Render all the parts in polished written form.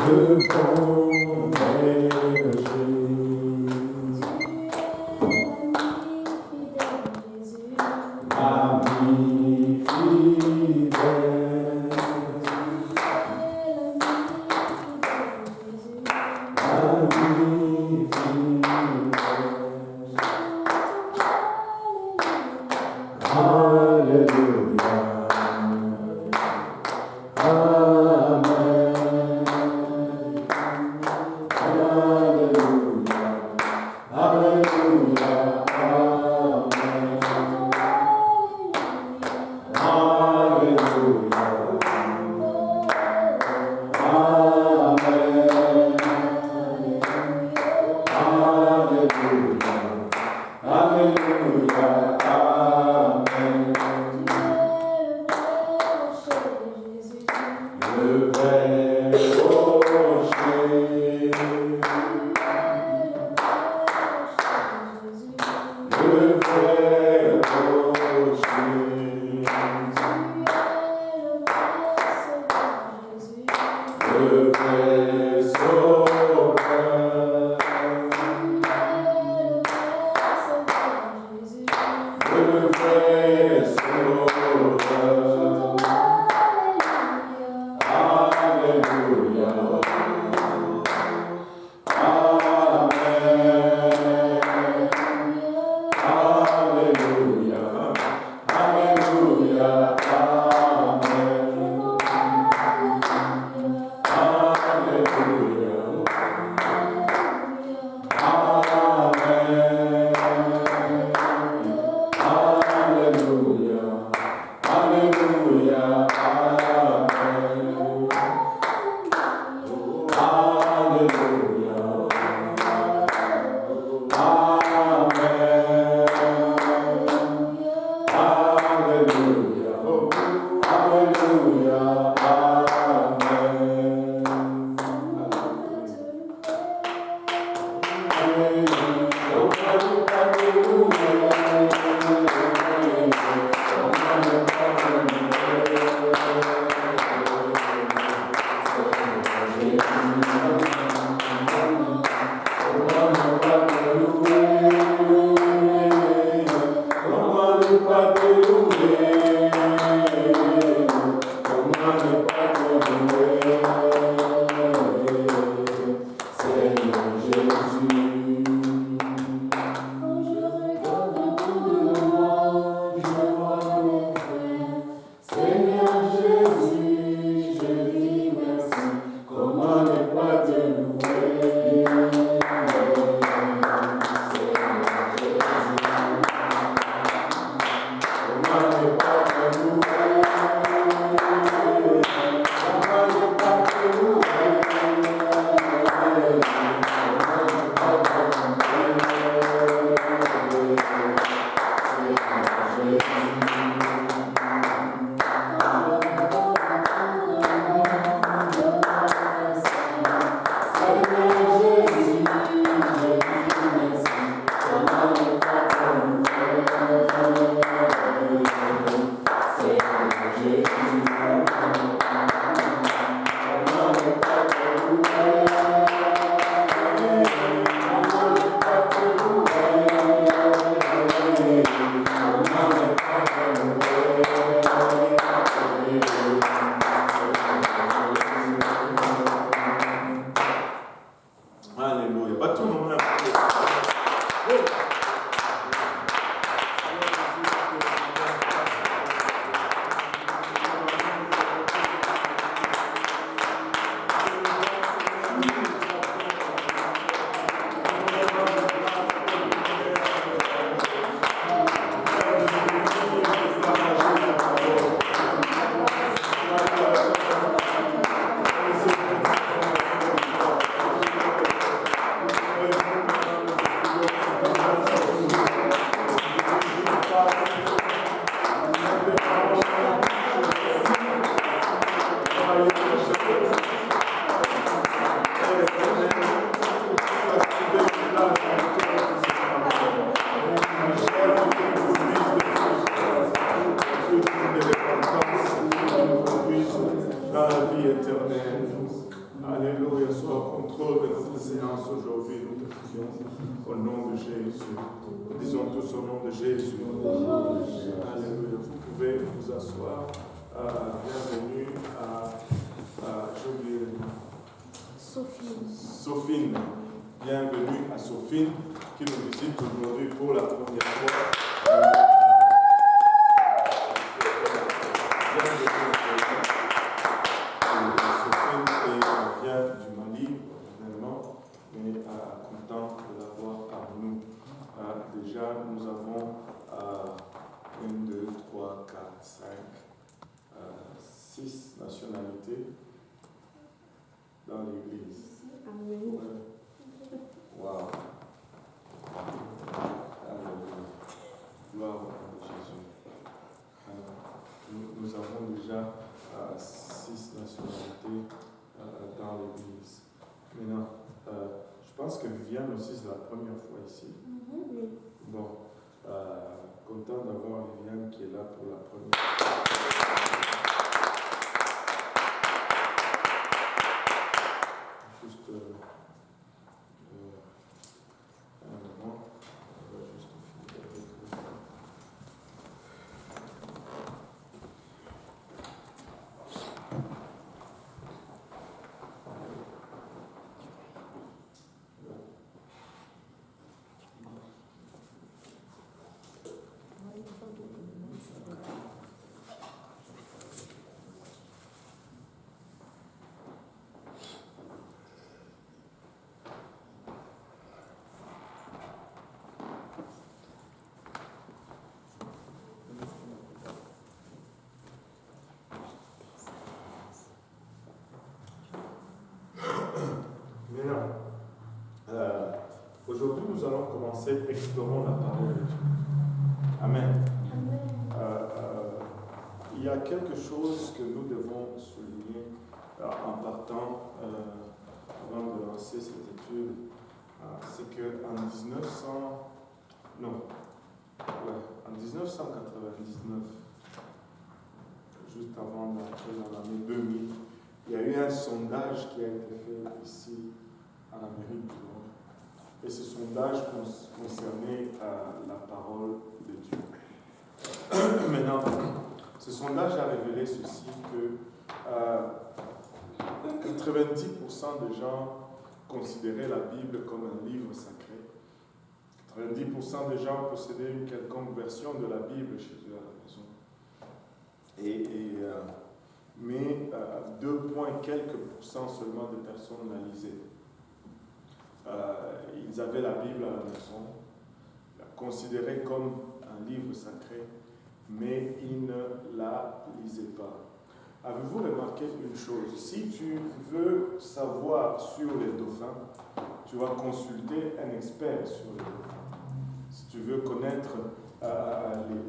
Amen. séance aujourd'hui, nous te prions au nom de Jésus. Disons tous au nom de Jésus. Alléluia. Vous pouvez vous asseoir. Bienvenue j'ai oublié le nom. Sophine. Bienvenue à Sophine qui nous visite aujourd'hui pour la première fois. Sophine vient du Mali, personnellement, mais content de l'avoir parmi nous. Déjà, nous avons 1, 2, 3, 4, 5, 6 nationalités dans l'Église. Amen. Wow. Alléluia. Gloire au nom de Jésus. Nous avons déjà 6 nationalités dans l'Église. Maintenant, je pense que Viviane aussi, c'est la première fois ici. Oui. Bon, content d'avoir Viviane qui est là pour la première fois. Juste un moment, on va juste finir avec vous. Maintenant, aujourd'hui, nous allons commencer explorant la parole de Dieu. Amen. Il y a quelque chose que nous devons souligner en partant, avant de lancer cette étude, c'est qu'en 1999, juste avant d'entrer dans l'année 2000, il y a eu un sondage qui a été fait ici en Amérique du Nord. Et ce sondage concernait la parole de Dieu. Maintenant, ce sondage a révélé ceci, que 90% des gens considéraient la Bible comme un livre sacré. 90% des gens possédaient une quelconque version de la Bible chez eux à la maison. Mais 2 quelques pourcents seulement de personnes la lisaient. Ils avaient la Bible à la maison, la considéraient comme un livre sacré, mais ils ne la lisaient pas. Avez-vous remarqué une chose? Si tu veux savoir sur les dauphins, tu vas consulter un expert sur les dauphins. Si tu veux connaître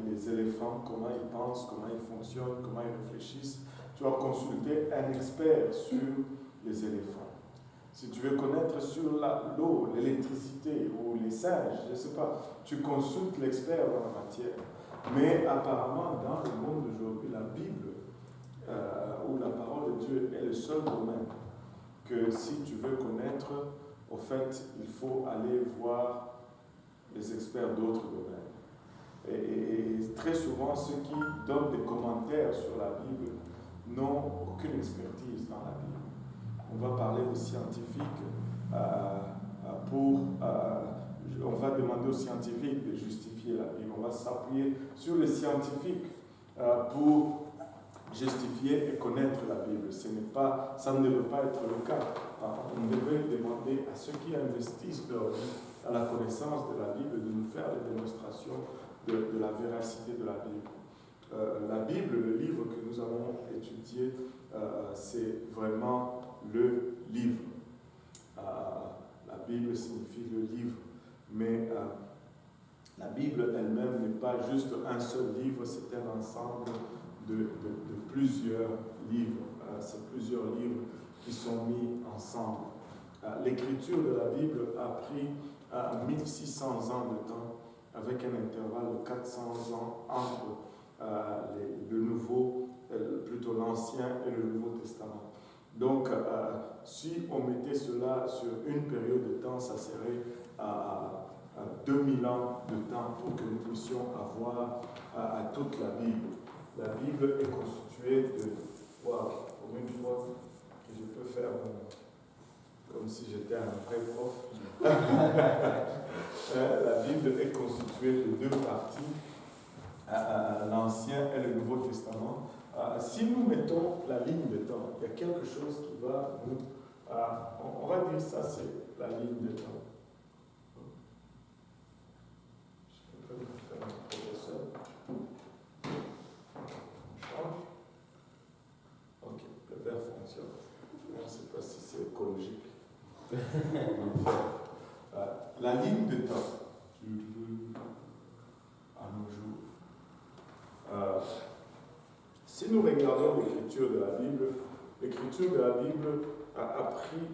les éléphants, comment ils pensent, comment ils fonctionnent, comment ils réfléchissent, tu vas consulter un expert sur les éléphants. Si tu veux connaître sur l'eau, l'électricité ou les singes, je ne sais pas, tu consultes l'expert dans la matière. Mais apparemment, dans le monde d'aujourd'hui, la Bible ou la parole de Dieu est le seul domaine que si tu veux connaître, au fait, il faut aller voir les experts d'autres domaines. Et très souvent, ceux qui donnent des commentaires sur la Bible n'ont aucune expertise dans la Bible. On va parler aux scientifiques on va demander aux scientifiques de justifier la Bible. On va s'appuyer sur les scientifiques pour justifier et connaître la Bible. Ça ne devrait pas être le cas. On devrait demander à ceux qui investissent leur vie à la connaissance de la Bible de nous faire des démonstrations de la véracité de la Bible. La Bible, le livre que nous allons étudier, c'est vraiment le livre. La Bible signifie le livre, mais la Bible elle-même n'est pas juste un seul livre, c'est un ensemble de plusieurs livres. C'est plusieurs livres qui sont mis ensemble. L'écriture de la Bible a pris 1600 ans de temps, avec un intervalle de 400 ans entre plutôt l'Ancien et le Nouveau Testament. Donc, si on mettait cela sur une période de temps, ça serait à 2000 ans de temps pour que nous puissions avoir à toute la Bible. La Bible est constituée de... Wow, pour une fois que je peux faire comme si j'étais un vrai prof. La Bible est constituée de deux parties, l'Ancien et le Nouveau Testament. Si nous mettons la ligne de temps, il y a quelque chose qui va nous... on va dire ça, c'est la ligne de temps. Je peux me faire un professeur. Change. Ok, le verre fonctionne. Je ne sais pas si c'est écologique. La ligne de temps à nos jours. Si nous regardons l'écriture de la Bible a pris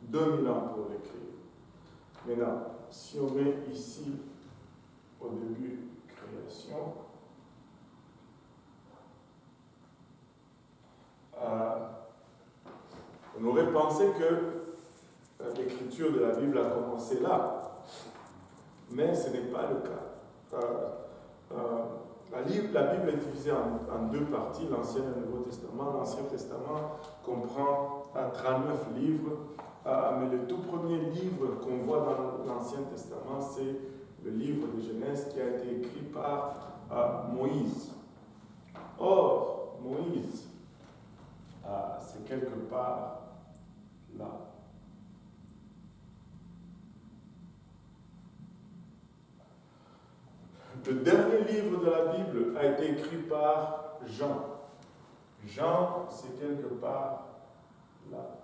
2000 ans pour l'écrire. Maintenant, si on met ici au début création, on aurait pensé que l'écriture de la Bible a commencé là, mais ce n'est pas le cas. La Bible est divisée en deux parties, l'Ancien et le Nouveau Testament. L'Ancien Testament comprend 39 livres, mais le tout premier livre qu'on voit dans l'Ancien Testament, c'est le livre de Genèse qui a été écrit par Moïse. Or, Moïse, c'est quelque part là. Le dernier livre de la Bible a été écrit par Jean. Jean, c'est quelque part là.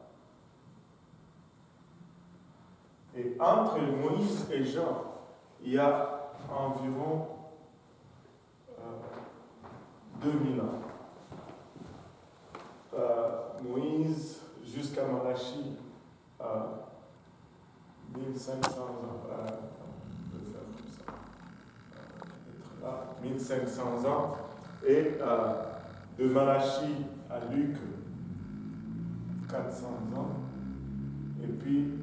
Et entre Moïse et Jean, il y a environ 2000 ans. Moïse jusqu'à Malachie, 1500 ans. 1500 ans, et de Malachie à Luc, 400 ans, et puis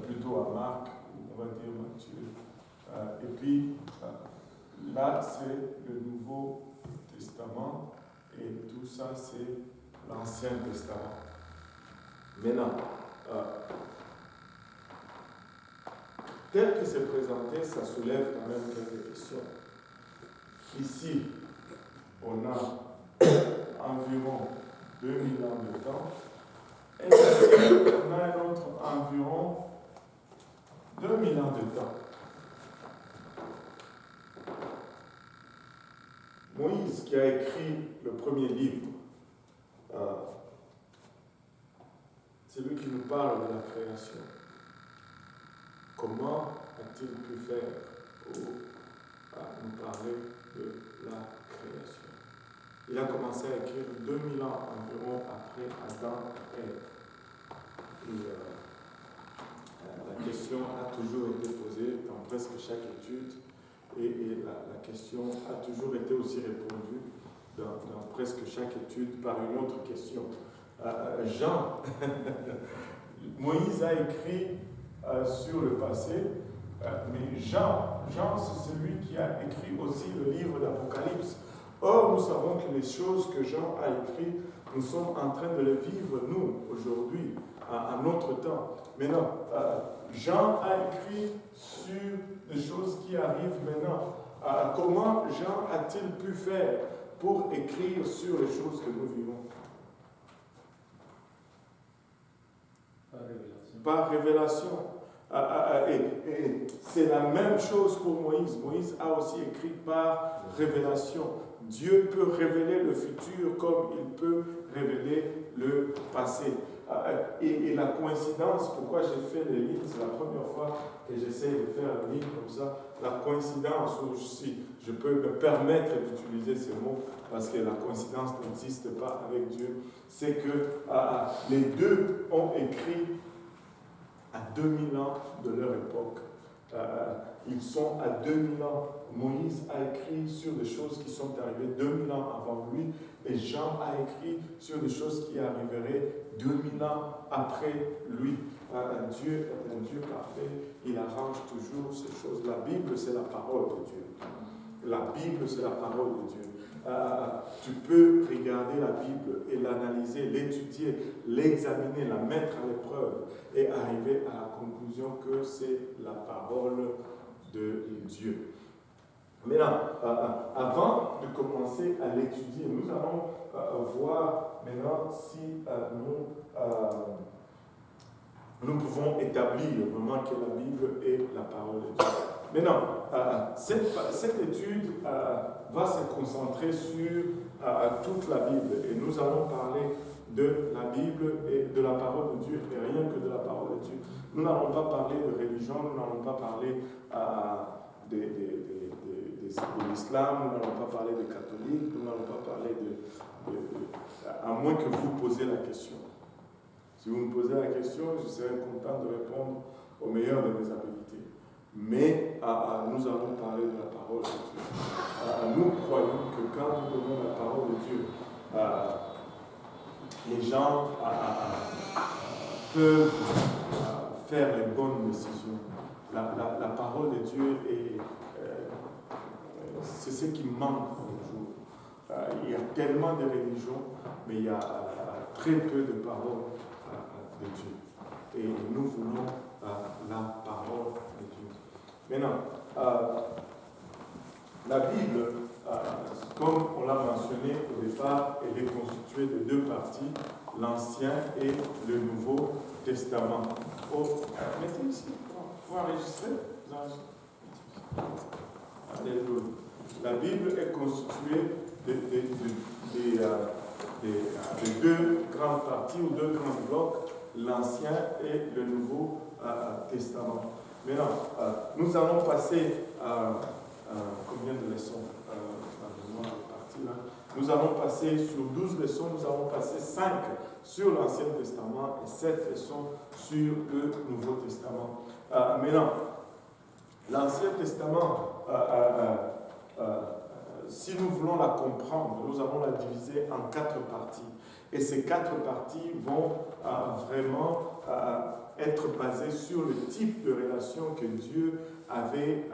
plutôt à Marc, on va dire Matthieu, et puis là c'est le Nouveau Testament, et tout ça c'est l'Ancien Testament. Maintenant, tel que c'est présenté, ça soulève quand même quelques questions. Ici, on a environ 2000 ans de temps, et ici, on a un autre environ 2000 ans de temps. Moïse, qui a écrit le premier livre, c'est lui qui nous parle de la création. Comment a-t-il pu faire pour nous parler de la création? Il a commencé à écrire 2000 ans environ après Adam et Ève. La question a toujours été posée dans presque chaque étude et la question a toujours été aussi répondue dans presque chaque étude par une autre question. Jean, Moïse a écrit sur le passé, mais Jean c'est celui qui a écrit aussi le livre d'Apocalypse. Or, nous savons que les choses que Jean a écrites, nous sommes en train de les vivre, nous, aujourd'hui, à notre temps. Maintenant, Jean a écrit sur des choses qui arrivent maintenant. Comment Jean a-t-il pu faire pour écrire sur les choses que nous vivons? Par révélation. Et c'est la même chose pour Moïse. Moïse a aussi écrit par révélation. Dieu peut révéler le futur comme il peut révéler le passé. Et la coïncidence, pourquoi j'ai fait les lignes, c'est la première fois que j'essaie de faire une ligne comme ça. La coïncidence, ou si je peux me permettre d'utiliser ces mots, parce que la coïncidence n'existe pas avec Dieu, c'est que les deux ont écrit à 2000 ans de leur époque Ils sont à 2000 ans. Moïse a écrit sur des choses qui sont arrivées 2000 ans avant lui, et Jean a écrit sur des choses qui arriveraient 2000 ans après lui. Dieu est un Dieu parfait, il arrange toujours ces choses. La Bible, c'est la parole de Dieu. La Bible, c'est la parole de Dieu. Tu peux regarder la Bible et l'analyser, l'étudier, l'examiner, la mettre à l'épreuve et arriver à la conclusion que c'est la parole de Dieu. Maintenant, avant de commencer à l'étudier, nous allons voir maintenant si nous pouvons établir vraiment que la Bible est la parole de Dieu. Maintenant, cette étude va se concentrer sur toute la Bible et nous allons parler de la Bible et de la parole de Dieu et rien que de la parole de Dieu. Nous n'allons pas parler de religion, nous n'allons pas parler de l'islam, nous n'allons pas parler de catholique, nous n'allons pas parler à moins que vous posiez la question. Si vous me posez la question, je serai content de répondre au meilleur de mes habilités. Mais nous allons parler de la parole de Dieu. Nous croyons que quand nous donnons la parole de Dieu, les gens peuvent faire les bonnes décisions. La parole de Dieu c'est ce qui manque aujourd'hui. Il y a tellement de religions, mais il y a très peu de paroles de Dieu. Et nous voulons la parole de Dieu. Maintenant, la Bible, comme on l'a mentionné au départ, elle est constituée de deux parties, l'Ancien et le Nouveau Testament. Mettez ici, vous enregistrez? Alléluia. La Bible est constituée de deux grandes parties ou deux grands blocs, l'Ancien et le Nouveau Testament. Maintenant, nous allons passer combien de leçons nous allons passer sur 12 leçons, nous allons passer 5 sur l'Ancien Testament et 7 leçons sur le Nouveau Testament. Maintenant, l'Ancien Testament, si nous voulons la comprendre, nous allons la diviser en 4 parties. Et ces 4 parties vont vraiment être basées sur le type de relation que Dieu avait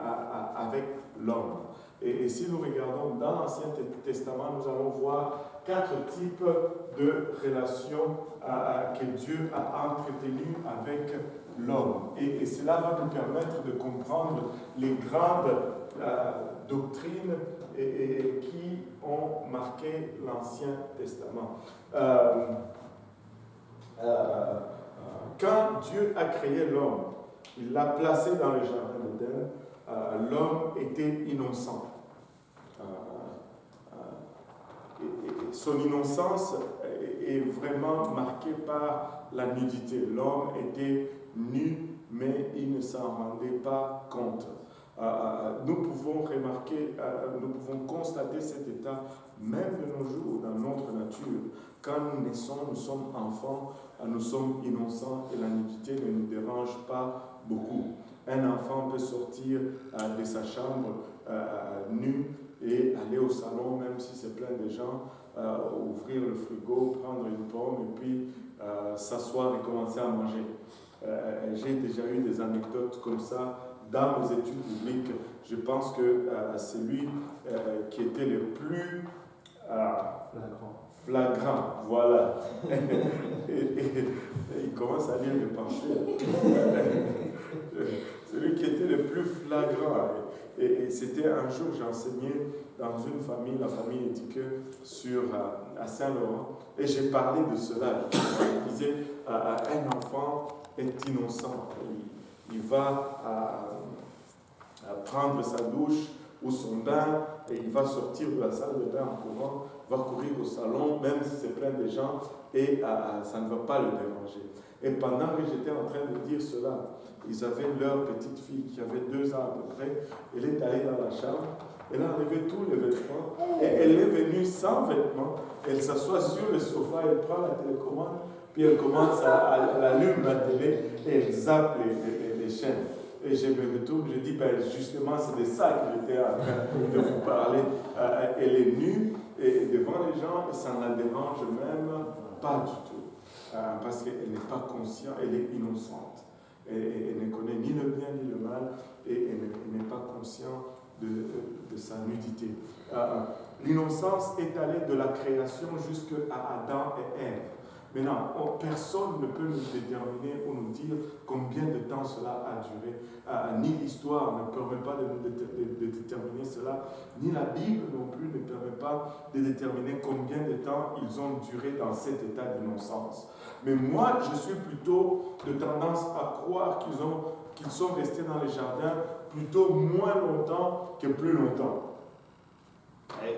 avec l'homme. Et si nous regardons dans l'Ancien Testament, nous allons voir 4 types de relations que Dieu a entretenues avec l'homme. Et cela va nous permettre de comprendre les grandes doctrines qui ont marqué l'Ancien Testament. Quand Dieu a créé l'homme, il l'a placé dans le jardin d'Éden, l'homme était innocent. Et son innocence est vraiment marquée par la nudité. L'homme était nu, mais il ne s'en rendait pas compte. Nous pouvons remarquer, nous pouvons constater cet état même de nos jours dans notre nature. Quand nous naissons, nous sommes enfants, nous sommes innocents et la nudité ne nous dérange pas beaucoup. Un enfant peut sortir de sa chambre nu et aller au salon, même si c'est plein de gens, ouvrir le frigo, prendre une pomme et puis s'asseoir et commencer à manger. J'ai déjà eu des anecdotes comme ça dans mes études bibliques. Je pense que c'est lui qui était le plus flagrant, voilà. et il commence à lire les pensées. Celui qui était le plus flagrant. Et c'était un jour, j'enseignais dans une famille, la famille éthique, à Saint-Laurent, et j'ai parlé de cela. Je disais, un enfant est innocent. Il va prendre sa douche ou son bain, et il va sortir de la salle de bain en courant, va courir au salon, même si c'est plein de gens, et ça ne va pas le déranger. Et pendant que j'étais en train de dire cela, ils avaient leur petite fille qui avait 2 ans à peu près. Elle est allée dans la chambre, elle a enlevé tous les vêtements et elle est venue sans vêtements. Elle s'assoit sur le sofa, elle prend la télécommande, puis elle commence à allumer la télé et elle zappe les chaînes. et je me retourne, je dis, ben justement, c'est de ça que j'étais en train de vous parler. Elle est nue et devant les gens et ça ne la dérange même pas du tout. Parce qu'elle n'est pas consciente, elle est innocente. Et elle ne connaît ni le bien ni le mal et elle n'est pas consciente de sa nudité. L'innocence est allée de la création jusqu'à Adam et Ève. Maintenant, personne ne peut nous déterminer ou nous dire combien de temps cela a duré. Ni l'histoire ne permet pas de déterminer cela, ni la Bible non plus ne permet pas de déterminer combien de temps ils ont duré dans cet état d'innocence. Mais moi, je suis plutôt de tendance à croire qu'ils sont restés dans les jardins plutôt moins longtemps que plus longtemps.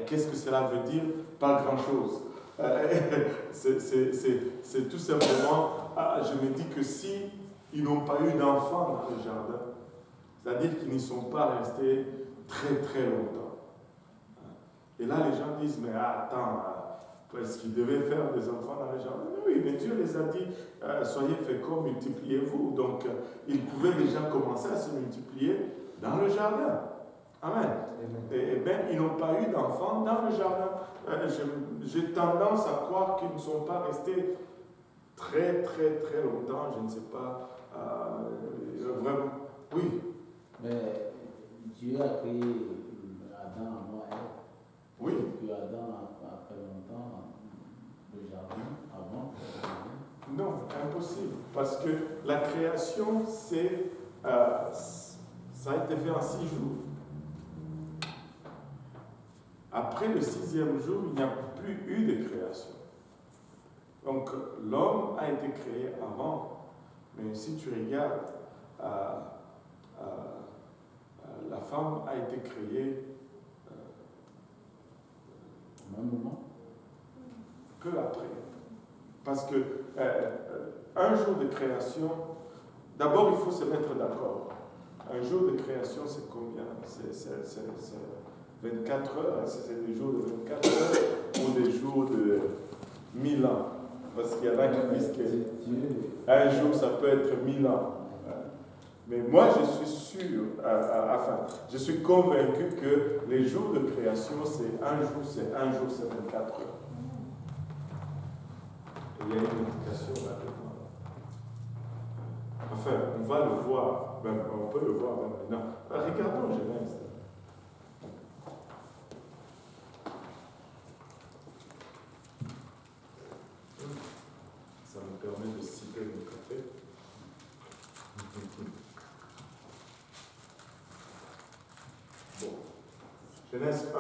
Qu'est-ce que cela veut dire? Pas grand-chose. C'est tout simplement, je me dis que si ils n'ont pas eu d'enfants dans le jardin, c'est-à-dire qu'ils n'y sont pas restés très très longtemps. Et là, les gens disent, mais attends, est-ce qu'ils devaient faire des enfants dans le jardin? Oui, mais Dieu les a dit, soyez féconds, multipliez-vous. Donc, ils pouvaient déjà commencer à se multiplier dans le jardin. Amen. Et bien, ils n'ont pas eu d'enfants dans le jardin. J'ai tendance à croire qu'ils ne sont pas restés très, très, très longtemps. Je ne sais pas. Vraiment. Oui. Mais Dieu a créé Adam avant elle. Oui. Et puis Adam a fait longtemps le jardin avant. Non, impossible. Parce que la création, ça a été fait en 6 jours. Après le 6e jour, il n'y a plus eu de création. Donc, l'homme a été créé avant. Mais si tu regardes, la femme a été créée au même moment. Peu après. Parce que un jour de création, d'abord il faut se mettre d'accord. Un jour de création, c'est combien? C'est 24 heures, c'est des jours de 24 heures ou des jours de 1000 ans. Parce qu'il y en a qui disent qu'un jour, ça peut être 1000 ans. Mais moi, je suis sûr, je suis convaincu que les jours de création, c'est un jour, c'est 24 heures. Et il y a une indication là-dedans. Enfin, on va le voir, on peut le voir maintenant. Regardons Genèse. Ça me permet de citer mon café. Bon. Genèse 1.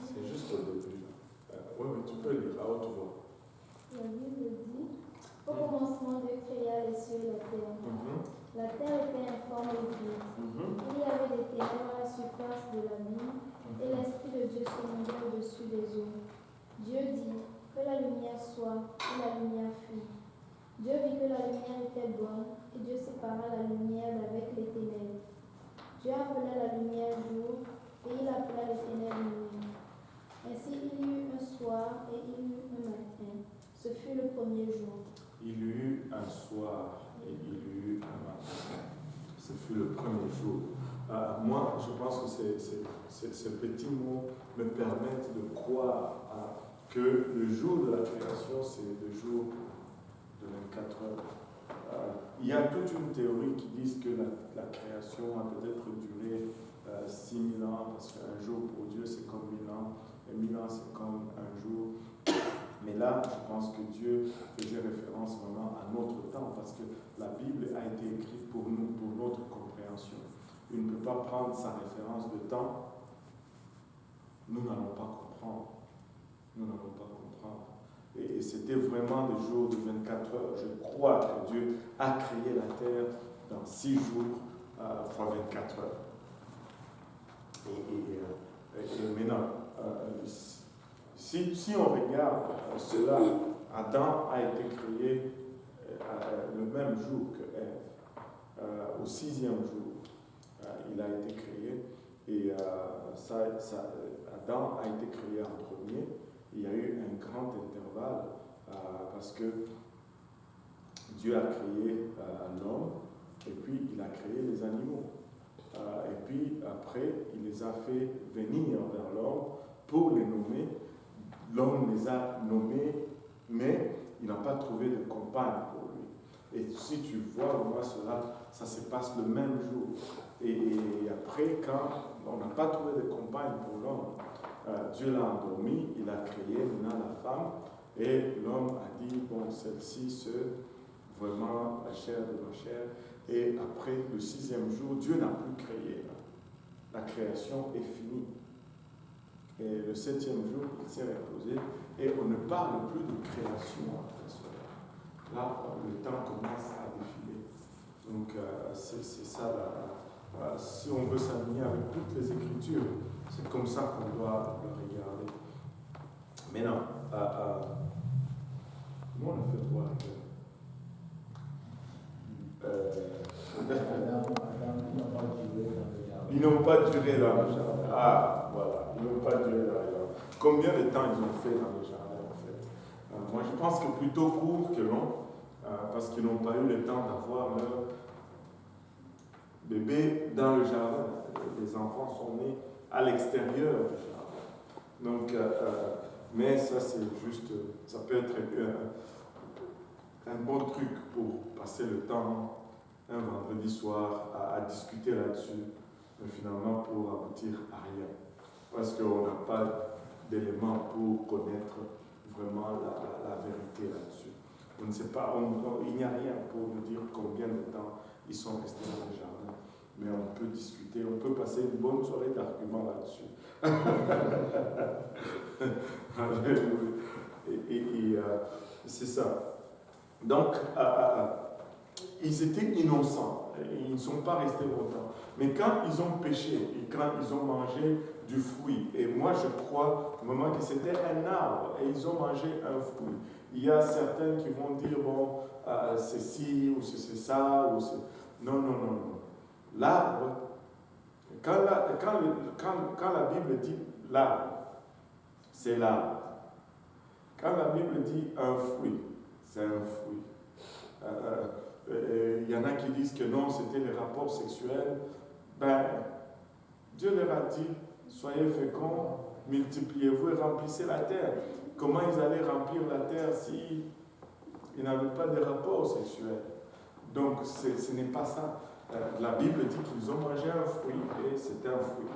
C'est juste au début. Oui, tu peux lire à haute voix. La Bible dit: au commencement, Dieu créa les cieux et la terre. La terre était informe et vide. Il y avait des ténèbres à la surface de l'abîme, et l'Esprit de Dieu se mouvait au-dessus des eaux. Dieu dit: que la lumière soit, et la lumière fut. Dieu vit que la lumière était bonne, et Dieu sépara la lumière d'avec les ténèbres. Dieu appela la lumière jour, et il appela les ténèbres nuit. Ainsi il y eut un soir et il y eut un matin. Ce fut le premier jour. Il y eut un soir et il y eut un matin. Ce fut le premier jour. Moi, je pense que ces petits mots me permettent de croire que le jour de la création, c'est le jour de 24 heures. Il y a toute une théorie qui dit que la création a peut-être duré 6000 ans, parce qu'un jour pour Dieu c'est comme 1000 ans, et 1000 ans c'est comme un jour. Mais là, je pense que Dieu faisait référence vraiment à notre temps, parce que la Bible a été écrite pour nous, pour notre compréhension. Il ne peut pas prendre sa référence de temps. Nous n'allons pas comprendre. Nous n'allons pas comprendre. Et c'était vraiment des jours de 24 heures. Je crois que Dieu a créé la terre dans 6 jours fois 24 heures. Et maintenant, si on regarde cela, Adam a été créé le même jour que Ève, au 6e jour. Il a été créé et Adam a été créé en premier. Il y a eu un grand intervalle parce que Dieu a créé l'homme et puis il a créé les animaux. Et puis après, il les a fait venir vers l'homme pour les nommer. L'homme les a nommés, mais il n'a pas trouvé de compagne pour lui. Et si tu vois, moi, cela, ça se passe le même jour. Et après, quand on n'a pas trouvé de compagne pour l'homme, Dieu l'a endormi, il a créé maintenant la femme, et l'homme a dit, bon, celle-ci, c'est vraiment la chair de ma chair. Et après le 6e jour, Dieu n'a plus créé. La création est finie. Et le 7e jour, il s'est reposé. Et on ne parle plus de création après cela. Là, le temps commence à défiler. Donc, c'est ça. Si on veut s'aligner avec toutes les Écritures, c'est comme ça qu'on doit le regarder. Maintenant, comment on a fait pour arriver? Ils n'ont pas duré dans le jardin. Ah, voilà, ils n'ont pas duré dans le jardin. Combien de temps ils ont fait dans le jardin, en fait? Moi, je pense que plutôt court que long, parce qu'ils n'ont pas eu le temps d'avoir leur bébé dans le jardin. Les enfants sont nés à l'extérieur du jardin. Donc, mais ça, c'est juste, ça peut être un bon truc pour passer le temps un vendredi soir à discuter là-dessus, mais finalement pour aboutir à rien. Parce qu'on n'a pas d'éléments pour connaître vraiment la vérité là-dessus. On ne sait pas, il n'y a rien pour nous dire combien de temps ils sont restés dans le jardin. Mais on peut discuter, on peut passer une bonne soirée d'arguments là-dessus. et c'est ça. Donc, ils étaient innocents, ils ne sont pas restés longtemps. Mais quand ils ont péché et quand ils ont mangé du fruit, et moi je crois vraiment que c'était un arbre et ils ont mangé un fruit. Il y a certains qui vont dire, bon, c'est ci ou c'est ça, ou c'est... Non. L'arbre, quand la Bible dit l'arbre, c'est l'arbre. Quand la Bible dit un fruit, c'est un fruit. Il y en a qui disent que non, c'était les rapports sexuels. Ben, Dieu leur a dit, soyez féconds, multipliez-vous et remplissez la terre. Comment ils allaient remplir la terre s'ils n'avaient pas de rapports sexuels? Donc, ce n'est pas ça. La Bible dit qu'ils ont mangé un fruit et c'était un fruit.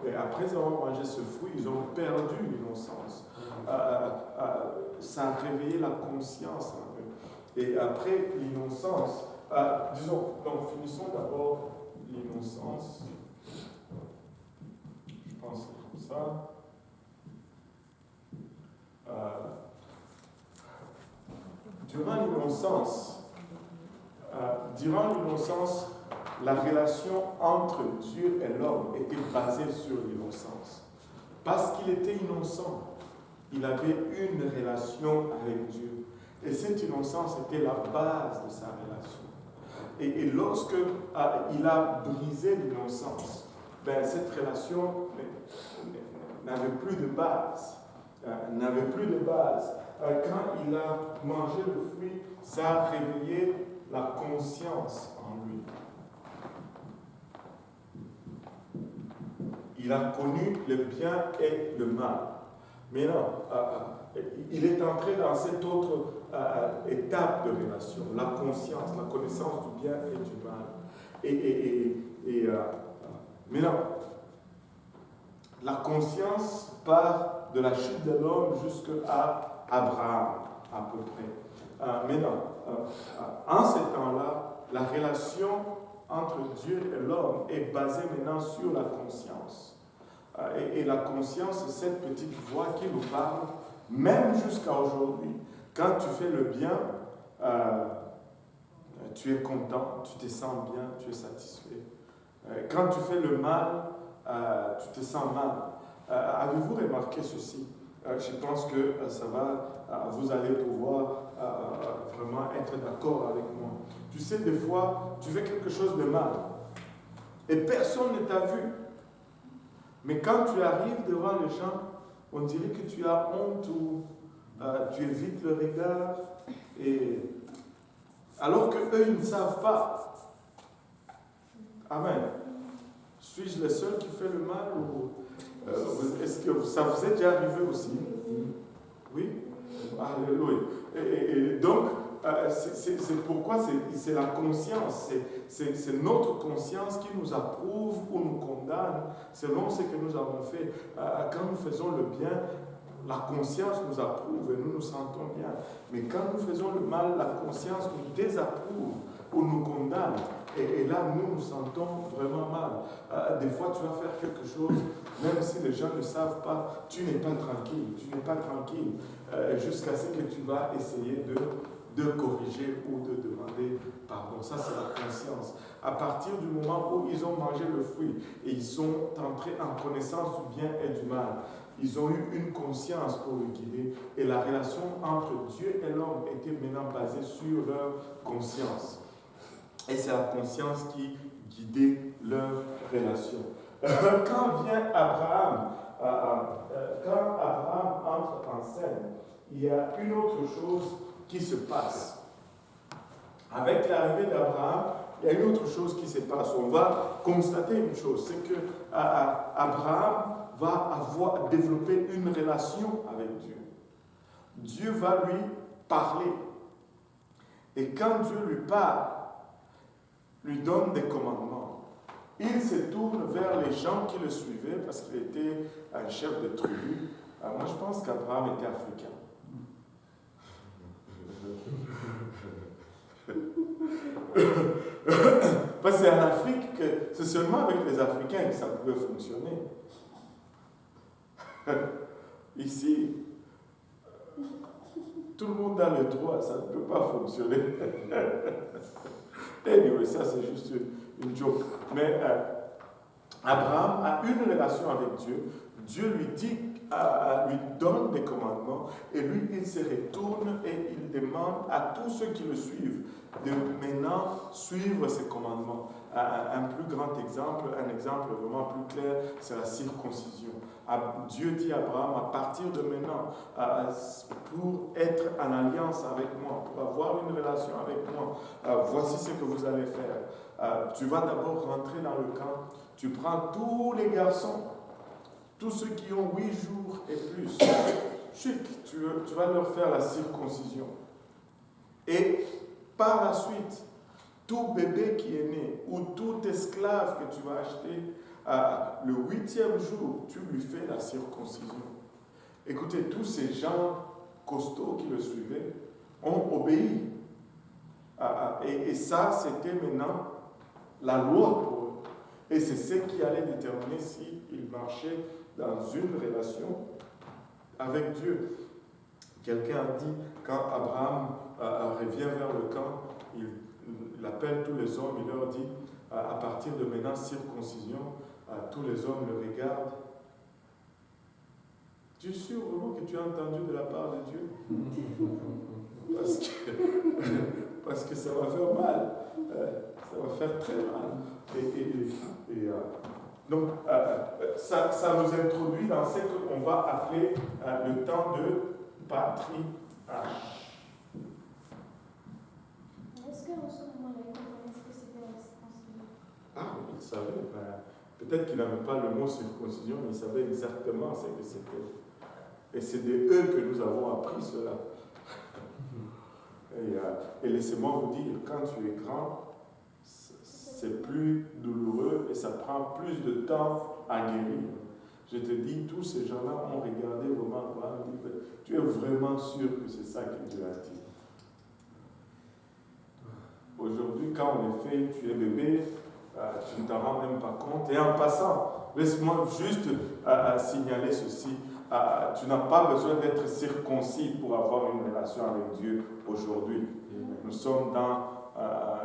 Et après avoir mangé ce fruit, ils ont perdu l'innocence. Ça a réveillé la conscience en eux. Et après l'innocence, donc finissons d'abord l'innocence. Je pense que c'est comme ça. Durant l'innocence, la relation entre Dieu et l'homme était basée sur l'innocence. Parce qu'il était innocent, il avait une relation avec Dieu. Et cette innocence était la base de sa relation. Et lorsque il a brisé l'innocence, cette relation n'avait plus de base. Quand il a mangé le fruit, ça a réveillé la conscience en lui. Il a connu le bien et le mal. Maintenant, il est entré dans cette autre étape de relation, la conscience, la connaissance du bien et du mal. Maintenant, la conscience part de la chute de l'homme jusqu'à Abraham, à peu près. Maintenant, en ce temps-là, la relation entre Dieu et l'homme est basée maintenant sur la conscience. Et la conscience, c'est cette petite voix qui nous parle, même jusqu'à aujourd'hui. Quand tu fais le bien, tu es content, tu te sens bien, tu es satisfait. Quand tu fais le mal, tu te sens mal. Avez-vous remarqué ceci? Je pense que ça va, vous allez pouvoir vraiment être d'accord avec moi. Tu sais, des fois, tu fais quelque chose de mal et personne ne t'a vu. Mais quand tu arrives devant les gens, on dirait que tu as honte ou tu évites le regard. Et alors qu'eux, ils ne savent pas. Amen. Suis-je le seul qui fait le mal ou est-ce que ça vous est déjà arrivé aussi? Oui? Alléluia. Et donc, c'est pourquoi c'est la conscience, c'est notre conscience qui nous approuve ou nous condamne selon ce que nous avons fait. Quand nous faisons le bien, la conscience nous approuve et nous nous sentons bien. Mais quand nous faisons le mal, la conscience nous désapprouve ou nous condamne. Et là, nous nous sentons vraiment mal. Des fois, tu vas faire quelque chose, même si les gens ne savent pas, tu n'es pas tranquille. Tu n'es pas tranquille jusqu'à ce que tu vas essayer de corriger ou de demander pardon. Ça, c'est la conscience. À partir du moment où ils ont mangé le fruit et ils sont entrés en connaissance du bien et du mal, ils ont eu une conscience pour le guider et la relation entre Dieu et l'homme était maintenant basée sur leur conscience. Et c'est la conscience qui guidait leur relation. Quand vient Abraham, quand Abraham entre en scène, il y a une autre chose qui se passe. Avec l'arrivée d'Abraham, il y a une autre chose qui se passe. On va constater une chose, c'est que Abraham va développer une relation avec Dieu. Dieu va lui parler. Et quand Dieu lui parle, lui donne des commandements, il se tourne vers les gens qui le suivaient parce qu'il était un chef de tribu. Moi, je pense qu'Abraham était africain. Parce que c'est en Afrique que c'est seulement avec les Africains que ça pouvait fonctionner. Ici, tout le monde a le droit, ça ne peut pas fonctionner. Anyway, ça c'est juste une joke. Mais Abraham a une relation avec Dieu. Dieu lui dit, lui donne des commandements et lui, il se retourne et il demande à tous ceux qui le suivent de maintenant suivre ces commandements. Un plus grand exemple, un exemple vraiment plus clair, c'est la circoncision. Dieu dit à Abraham, à partir de maintenant, pour être en alliance avec moi, pour avoir une relation avec moi, voici ce que vous allez faire. Tu vas d'abord rentrer dans le camp, tu prends tous les garçons, tous ceux qui ont 8 jours et plus, tu vas leur faire la circoncision. Et par la suite, tout bébé qui est né ou tout esclave que tu vas acheter, le 8e jour, tu lui fais la circoncision. Écoutez, tous ces gens costauds qui le suivaient ont obéi. Et ça, c'était maintenant la loi pour eux. Et c'est ce qui allait déterminer s'ils marchaient dans une relation avec Dieu. Quelqu'un a dit, quand Abraham revient vers le camp, il appelle tous les hommes, il leur dit, à partir de maintenant, circoncision, tous les hommes le regardent. Tu es sûr vraiment que tu as entendu de la part de Dieu? Parce que ça va faire mal. Ça va faire très mal. Donc, ça nous introduit dans ce qu'on va appeler le temps de patriarche. Est-ce que en ce moment-là, il connaissait ce que c'était la circoncision? Ah, il savait. Peut-être qu'il n'avait pas le mot circoncision, mais il savait exactement ce que c'était. Et c'est de eux que nous avons appris cela. Et laissez-moi vous dire, quand tu es grand, c'est plus douloureux et ça prend plus de temps à guérir. Je te dis, tous ces gens-là ont regardé vraiment Abraham et dit, tu es vraiment sûr que c'est ça que Dieu a dit? Aujourd'hui, quand on est fait, tu es bébé, tu ne t'en rends même pas compte. Et en passant, laisse-moi juste signaler ceci. Tu n'as pas besoin d'être circoncis pour avoir une relation avec Dieu aujourd'hui. Nous sommes dans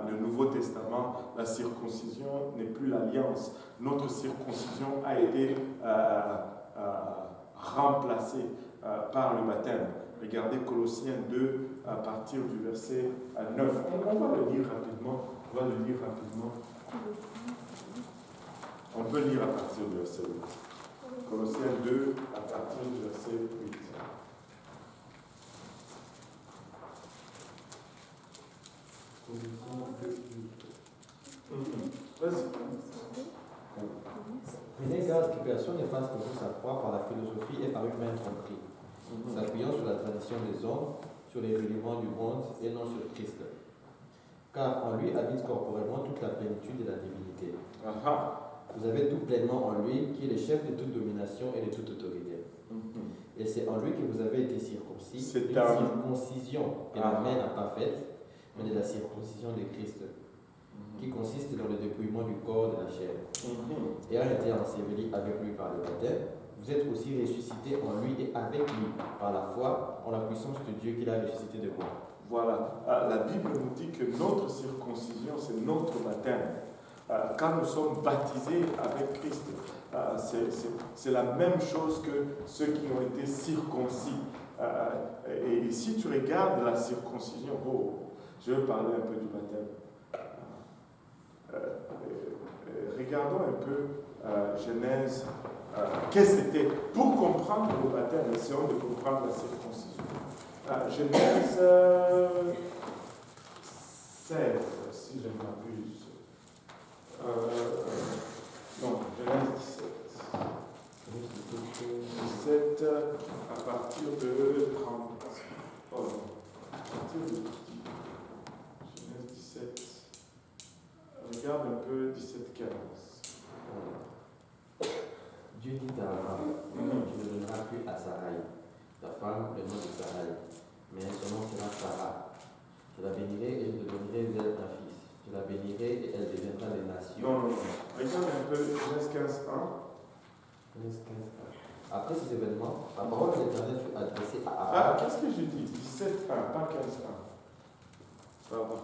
le Nouveau Testament. La circoncision n'est plus l'alliance. Notre circoncision a été remplacée par le baptême. Regardez Colossiens 2 à partir du verset 9. On va le lire rapidement. On peut lire à partir du verset 8. Colossiens 2 à partir du verset 8. Vas-y. Prenez garde que personne ne fasse de vous sa foi par la philosophie et par une même tromperie, s'appuyant sur la tradition des hommes, sur les rudiments du monde et non sur Christ. Car en lui habite corporellement toute la plénitude de la divinité. Vous avez tout pleinement en lui, qui est le chef de toute domination et de toute autorité. Et c'est en lui que vous avez été circoncis. C'est une circoncision que la main n'a pas faite, mais de la circoncision de Christ, qui consiste dans le dépouillement du corps de la chair. Et ayant été enseveli avec lui par le baptême, vous êtes aussi ressuscités en lui et avec lui par la foi en la puissance de Dieu qu'il a ressuscité de vous. Voilà. La Bible nous dit que notre circoncision, c'est notre baptême. Quand nous sommes baptisés avec Christ, c'est la même chose que ceux qui ont été circoncis. Et si tu regardes la circoncision, je vais parler un peu du baptême. Regardons un peu Genèse. Qu'est-ce que c'était? Pour comprendre le baptême, essayons de comprendre la circoncision. Genèse 16, si je ne m'abuse. Non, Genèse 17. 17 à partir de 30. Oh non, à partir de Genèse 17. Regarde un peu 17-15. Dieu dit à Abraham, tu ne donneras plus à Sarai, ta femme, le nom de Sarai, mais son nom sera Sarah. Je la bénirai et je te donnerai d'elle un fils. Je la bénirai et elle deviendra des nations. Non. Regarde un peu Genèse 15, 1. Genèse 15, 1. Après ces événements, la parole de l'Éternel fut adressée à Abraham. Qu'est-ce que j'ai dit? 17, 1, pas 15, 1. Pardon.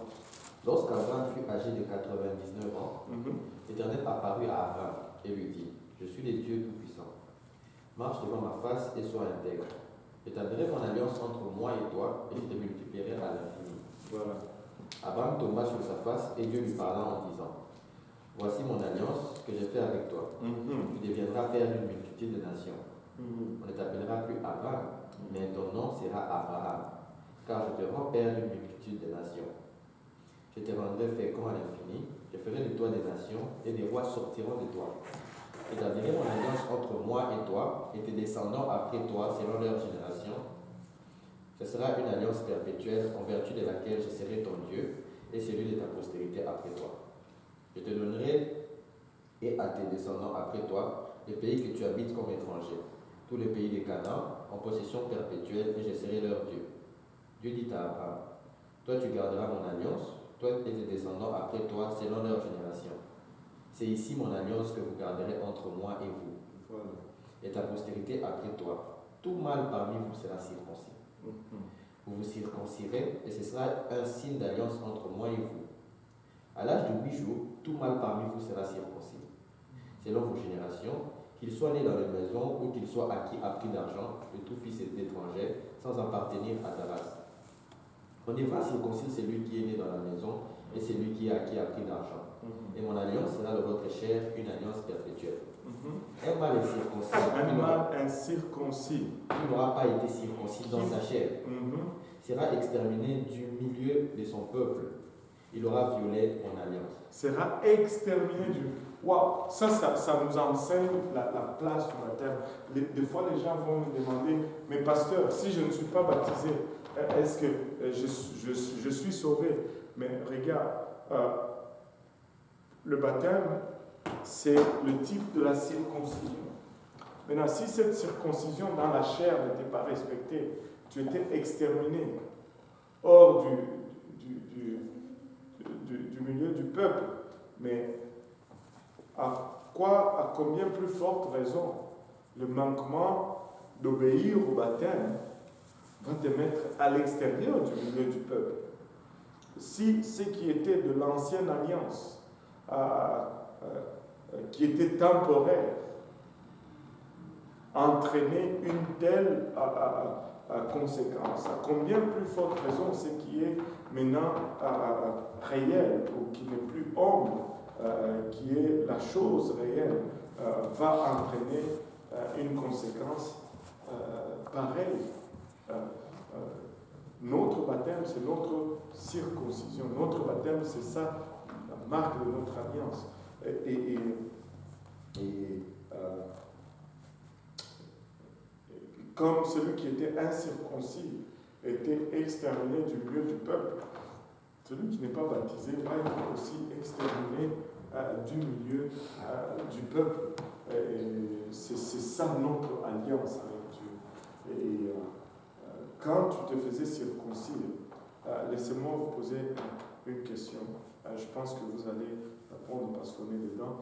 Lorsqu'Abraham fut âgé de 99 ans, l'Éternel apparut à Abraham et lui dit, je suis le Dieu Tout-Puissant. Marche devant ma face et sois intègre. J'établirai mon alliance entre moi et toi et je te multiplierai à l'infini. Voilà. Abraham tomba sur sa face et Dieu lui parla en disant, voici mon alliance que j'ai faite avec toi. Tu deviendras père d'une multitude de nations. On ne t'appellera plus Abraham, mais ton nom sera Abraham, car je te rends père d'une multitude de nations. Je te rendrai fécond à l'infini, je ferai de toi des nations, et des rois sortiront de toi. J'établirai mon alliance entre moi et toi, et tes descendants après toi, selon leur génération. Ce sera une alliance perpétuelle, en vertu de laquelle je serai ton Dieu, et celui de ta postérité après toi. Je te donnerai, et à tes descendants après toi, le pays que tu habites comme étranger, tous les pays de Canaan, en possession perpétuelle, et je serai leur Dieu. Dieu dit à Abraham, toi tu garderas mon alliance, toi et tes descendants après toi, selon leur génération. C'est ici mon alliance que vous garderez entre moi et vous. Voilà. Et ta postérité après toi. Tout mâle parmi vous sera circoncis. Vous vous circoncirez, et ce sera un signe d'alliance entre moi et vous. À l'âge de 8 jours, tout mâle parmi vous sera circoncis. Selon vos générations, qu'il soit né dans les maisons ou qu'il soit acquis à prix d'argent, de tout fils étranger, sans appartenir à ta race. On devra circoncire celui qui est né dans la maison et celui qui est acquis à prix d'argent. Et mon alliance sera de votre chair une alliance perpétuelle. Un mâle incirconcis qui n'aura pas été circoncis dans sa chair sera exterminé du milieu de son peuple. Il aura violé mon alliance. Sera exterminé du... Waouh, ça nous enseigne la place du baptême. Des fois, les gens vont me demander, mais pasteur, si je ne suis pas baptisé, est-ce que je suis sauvé? Mais regarde, le baptême, c'est le type de la circoncision. Maintenant, si cette circoncision dans la chair n'était pas respectée, tu étais exterminé hors du milieu du peuple. Mais à combien plus forte raison le manquement d'obéir au baptême va te mettre à l'extérieur du milieu du peuple. Si ce qui était de l'ancienne alliance, qui était temporaire, entraînait une telle conséquence, à combien plus forte raison ce qui est maintenant réel ou qui n'est plus homme, qui est la chose réelle, va entraîner une conséquence pareille. Notre baptême, c'est notre circoncision. Notre baptême, c'est ça, la marque de notre alliance. Comme celui qui était incirconcis était exterminé du milieu du peuple, celui qui n'est pas baptisé va être aussi exterminé du milieu du peuple. C'est ça notre alliance avec Dieu. Et quand tu te faisais circoncire, laissez-moi vous poser une question. Je pense que vous allez répondre parce qu'on est dedans.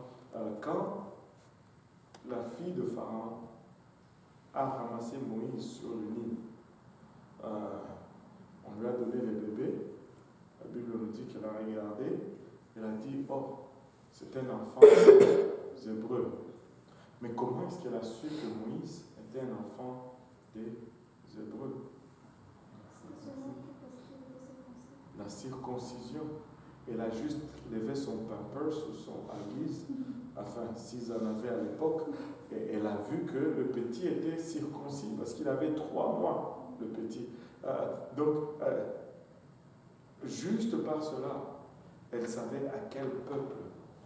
Quand la fille de Pharaon a ramassé Moïse sur le Nil, on lui a donné les bébés. La Bible nous dit qu'elle a regardé. Elle a dit, oh, c'est un enfant hébreu. Mais comment est-ce qu'elle a su que Moïse était un enfant des Hébreux? La circoncision. Elle a juste levé son pampers ou son haggis, enfin, s'ils en avaient à l'époque, et elle a vu que le petit était circoncis, parce qu'il avait 3 mois, le petit. Juste par cela, elle savait à quel peuple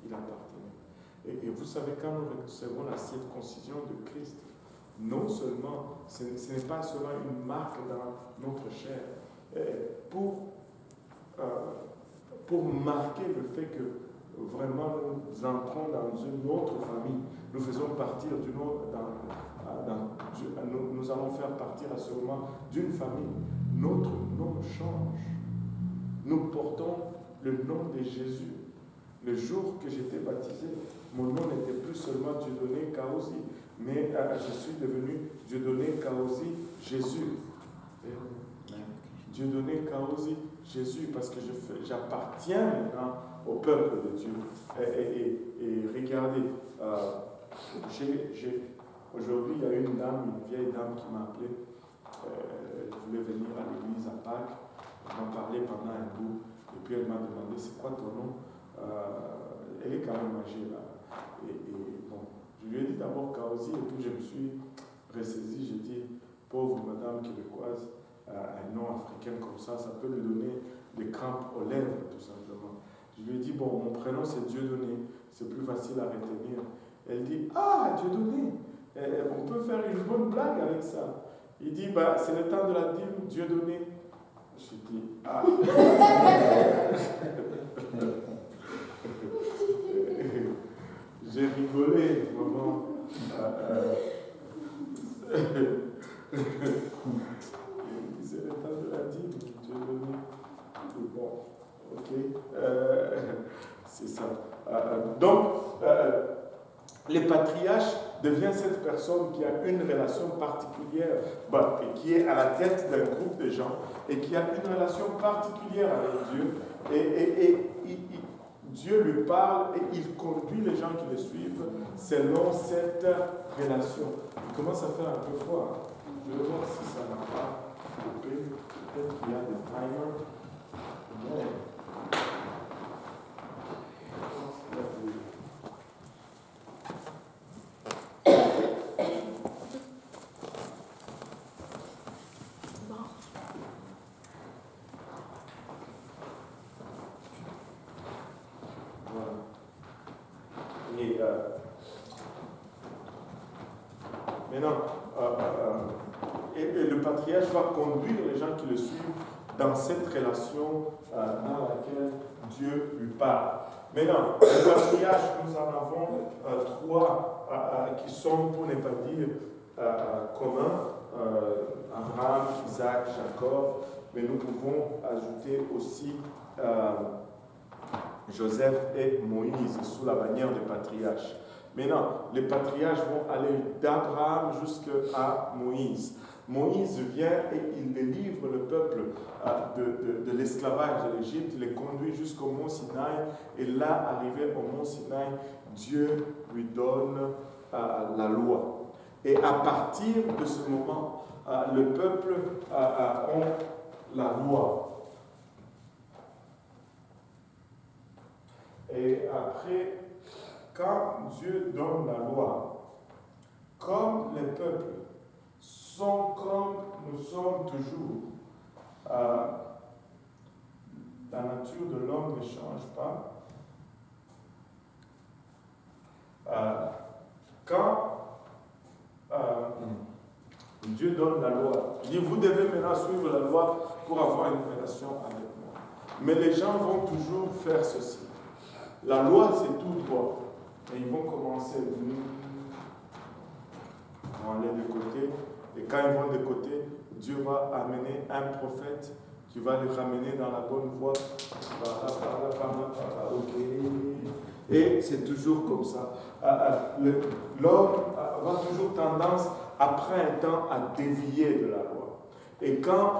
il appartenait. Et vous savez, quand nous recevons la circoncision de Christ, non seulement, ce n'est pas seulement une marque dans notre chair, pour marquer le fait que vraiment nous entrons dans une autre famille, nous faisons partir d'une autre, nous allons faire partir à ce moment d'une famille. Notre nom change. Nous portons le nom de Jésus. Le jour que j'étais baptisé, mon nom n'était plus seulement Dieudonné Kaosi, mais je suis devenu Dieudonné Kaosi Jésus. Dieudonné Kaosi Jésus, parce que j'appartiens maintenant au peuple de Dieu. Et regardez, aujourd'hui, il y a une vieille dame qui m'a appelé. Elle voulait venir à l'église à Pâques. Elle m'a parlé pendant un bout. Et puis elle m'a demandé, c'est quoi ton nom? Elle est quand même âgée là. Et bon, je lui ai dit d'abord Kaosi, et puis je me suis ressaisi. J'ai dit, pauvre madame québécoise, un nom africain comme ça peut lui donner des crampes aux lèvres, tout simplement. Je lui ai dit, bon, mon prénom c'est Dieudonné, c'est plus facile à retenir. Elle dit, ah, Dieudonné, on peut faire une bonne blague avec ça. Il dit, bah, c'est le temps de la dîme, Dieudonné. Je dis, ah. J'ai rigolé, vraiment. C'est le temps de la dîme, Dieudonné. Bon, ok. C'est ça. Donc, les patriarches devient cette personne qui a une relation particulière, et qui est à la tête d'un groupe de gens, et qui a une relation particulière avec Dieu, et Dieu lui parle, et il conduit les gens qui le suivent selon cette relation. Il commence à faire un peu froid. Je vais voir si ça n'a pas coupé. Peut-être qu'il y a des timers. Ouais. Maintenant, le patriarche va conduire les gens qui le suivent dans cette relation dans laquelle Dieu lui parle. Maintenant, le patriarche, nous en avons 3 qui sont, pour ne pas dire communs, Abraham, Isaac, Jacob, mais nous pouvons ajouter aussi Joseph et Moïse sous la bannière des patriarches. Maintenant, les patriarches vont aller d'Abraham jusqu'à Moïse. Moïse vient et il délivre le peuple de l'esclavage de l'Égypte, il les conduit jusqu'au mont Sinaï, et là, arrivé au mont Sinaï, Dieu lui donne la loi. Et à partir de ce moment, le peuple a la loi. Et après, quand Dieu donne la loi, comme les peuples sont comme nous sommes toujours, nature de l'homme ne change pas. Quand Dieu donne la loi, il dit, vous devez maintenant suivre la loi pour avoir une relation avec moi. Mais les gens vont toujours faire ceci. La loi, c'est tout droit. Et ils vont commencer à aller de côté. Et quand ils vont de côté, Dieu va amener un prophète qui va les ramener dans la bonne voie. Et c'est toujours comme ça. L'homme va toujours tendance, après un temps, à dévier de la loi. Et quand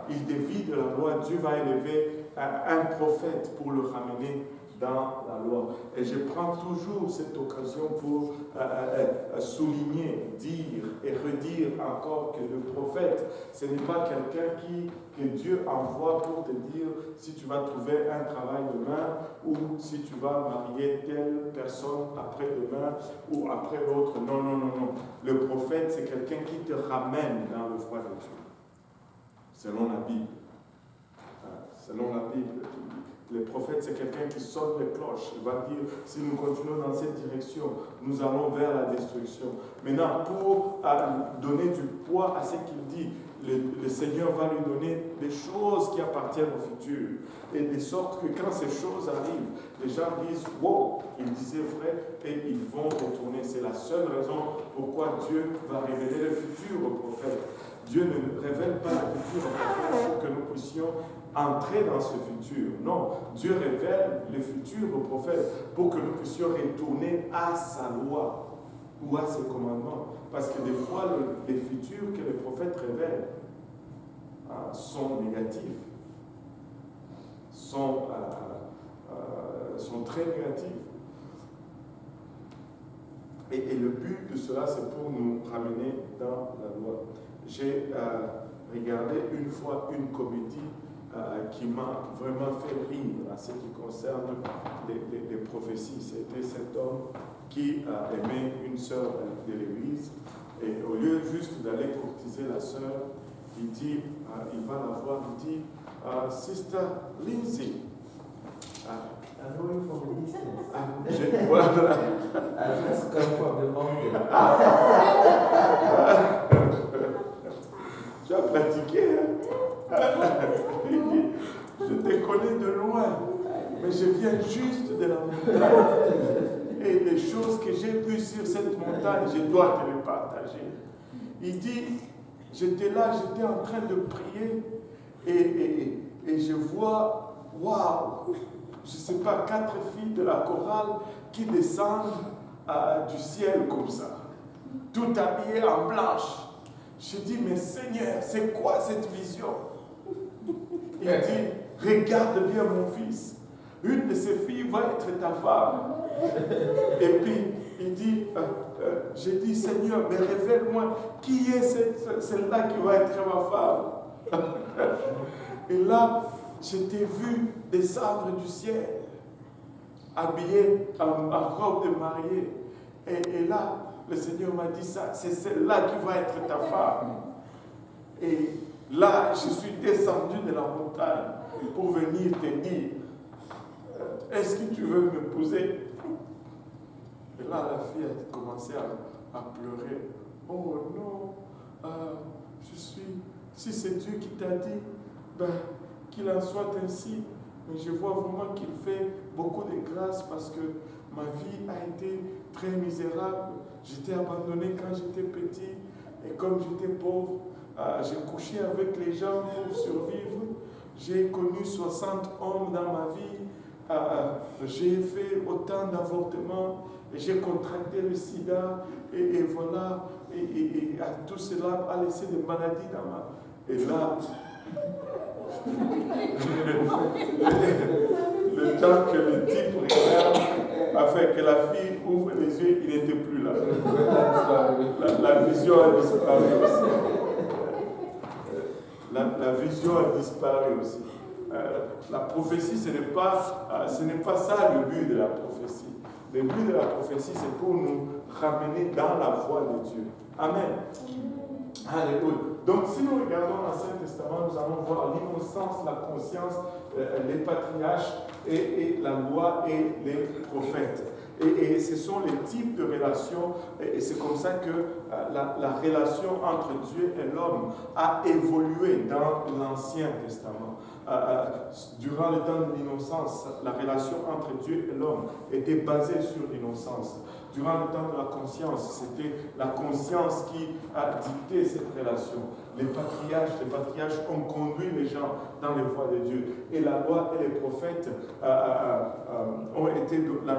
il dévie de la loi, Dieu va élever un prophète pour le ramener dans la loi. Et je prends toujours cette occasion pour souligner, dire et redire encore que le prophète, ce n'est pas quelqu'un que Dieu envoie pour te dire si tu vas trouver un travail demain ou si tu vas marier telle personne après-demain ou après l'autre. Non, non, non, non. Le prophète, c'est quelqu'un qui te ramène dans le voie de Dieu. Selon la Bible. Selon la Bible. Le prophète, c'est quelqu'un qui sonne les cloches. Il va dire, si nous continuons dans cette direction, nous allons vers la destruction. Maintenant, pour donner du poids à ce qu'il dit, le Seigneur va lui donner des choses qui appartiennent au futur. Et de sorte que quand ces choses arrivent, les gens disent, wow, il disait vrai, et ils vont retourner. C'est la seule raison pourquoi Dieu va révéler le futur au prophète. Dieu ne révèle pas le futur au prophète pour que nous puissions entrer dans ce futur. Non, Dieu révèle le futur au prophète pour que nous puissions retourner à sa loi ou à ses commandements. Parce que des fois, les futurs que les prophètes révèlent sont négatifs, sont très négatifs. Et le but de cela, c'est pour nous ramener dans la loi. J'ai regardé une fois une comédie qui m'a vraiment fait rire en ce qui concerne les prophéties. C'était cet homme qui aimait une sœur de l'église et au lieu juste d'aller courtiser la sœur, il dit, il va la voir, il dit, Sister Lindsay. I know you from the distance. Voilà. I just come from the mountain. Tu as pratiqué, hein? Il dit, je te connais de loin, mais je viens juste de la montagne. Et les choses que j'ai vues sur cette montagne, je dois te les partager. Il dit, j'étais là, j'étais en train de prier, et je vois, waouh, je ne sais pas, 4 filles de la chorale qui descendent du ciel comme ça, tout habillées en blanche. Je dis, mais Seigneur, c'est quoi cette vision? Il dit, regarde bien mon fils. Une de ces filles va être ta femme. Et puis, il dit, j'ai dit, Seigneur, mais révèle-moi, qui est celle-là qui va être ma femme? Et là, je t'ai vu descendre du ciel, habillée en robe de mariée. Et là, le Seigneur m'a dit ça, c'est celle-là qui va être ta femme. Et là, je suis descendu de la montagne pour venir te dire, est-ce que tu veux m'épouser? Et là, la fille a commencé à pleurer. Oh non, si c'est Dieu qui t'a dit, ben, qu'il en soit ainsi. Mais je vois vraiment qu'il fait beaucoup de grâce parce que ma vie a été très misérable. J'étais abandonné quand j'étais petit et comme j'étais pauvre, j'ai couché avec les gens pour survivre. J'ai connu 60 hommes dans ma vie. J'ai fait autant d'avortements et j'ai contracté le sida et voilà. Et tout cela a laissé des maladies dans ma vie. Et là, le temps que le type regarde a fait que la fille ouvre les yeux, il n'était plus là. La vision a disparu aussi. La vision a disparu aussi. La prophétie, ce n'est pas ça le but de la prophétie. Le but de la prophétie, c'est pour nous ramener dans la voie de Dieu. Amen. Alléluia. Donc, si nous regardons l'Ancien Testament, nous allons voir l'innocence, la conscience, les patriarches et la loi et les prophètes. Et ce sont les types de relations, et c'est comme ça que la relation entre Dieu et l'homme a évolué dans l'Ancien Testament. Durant le temps de l'innocence, la relation entre Dieu et l'homme était basée sur l'innocence. Durant le temps de la conscience, c'était la conscience qui a dicté cette relation. Les patriarches ont conduit les gens dans les voies de Dieu. Et la loi et les prophètes la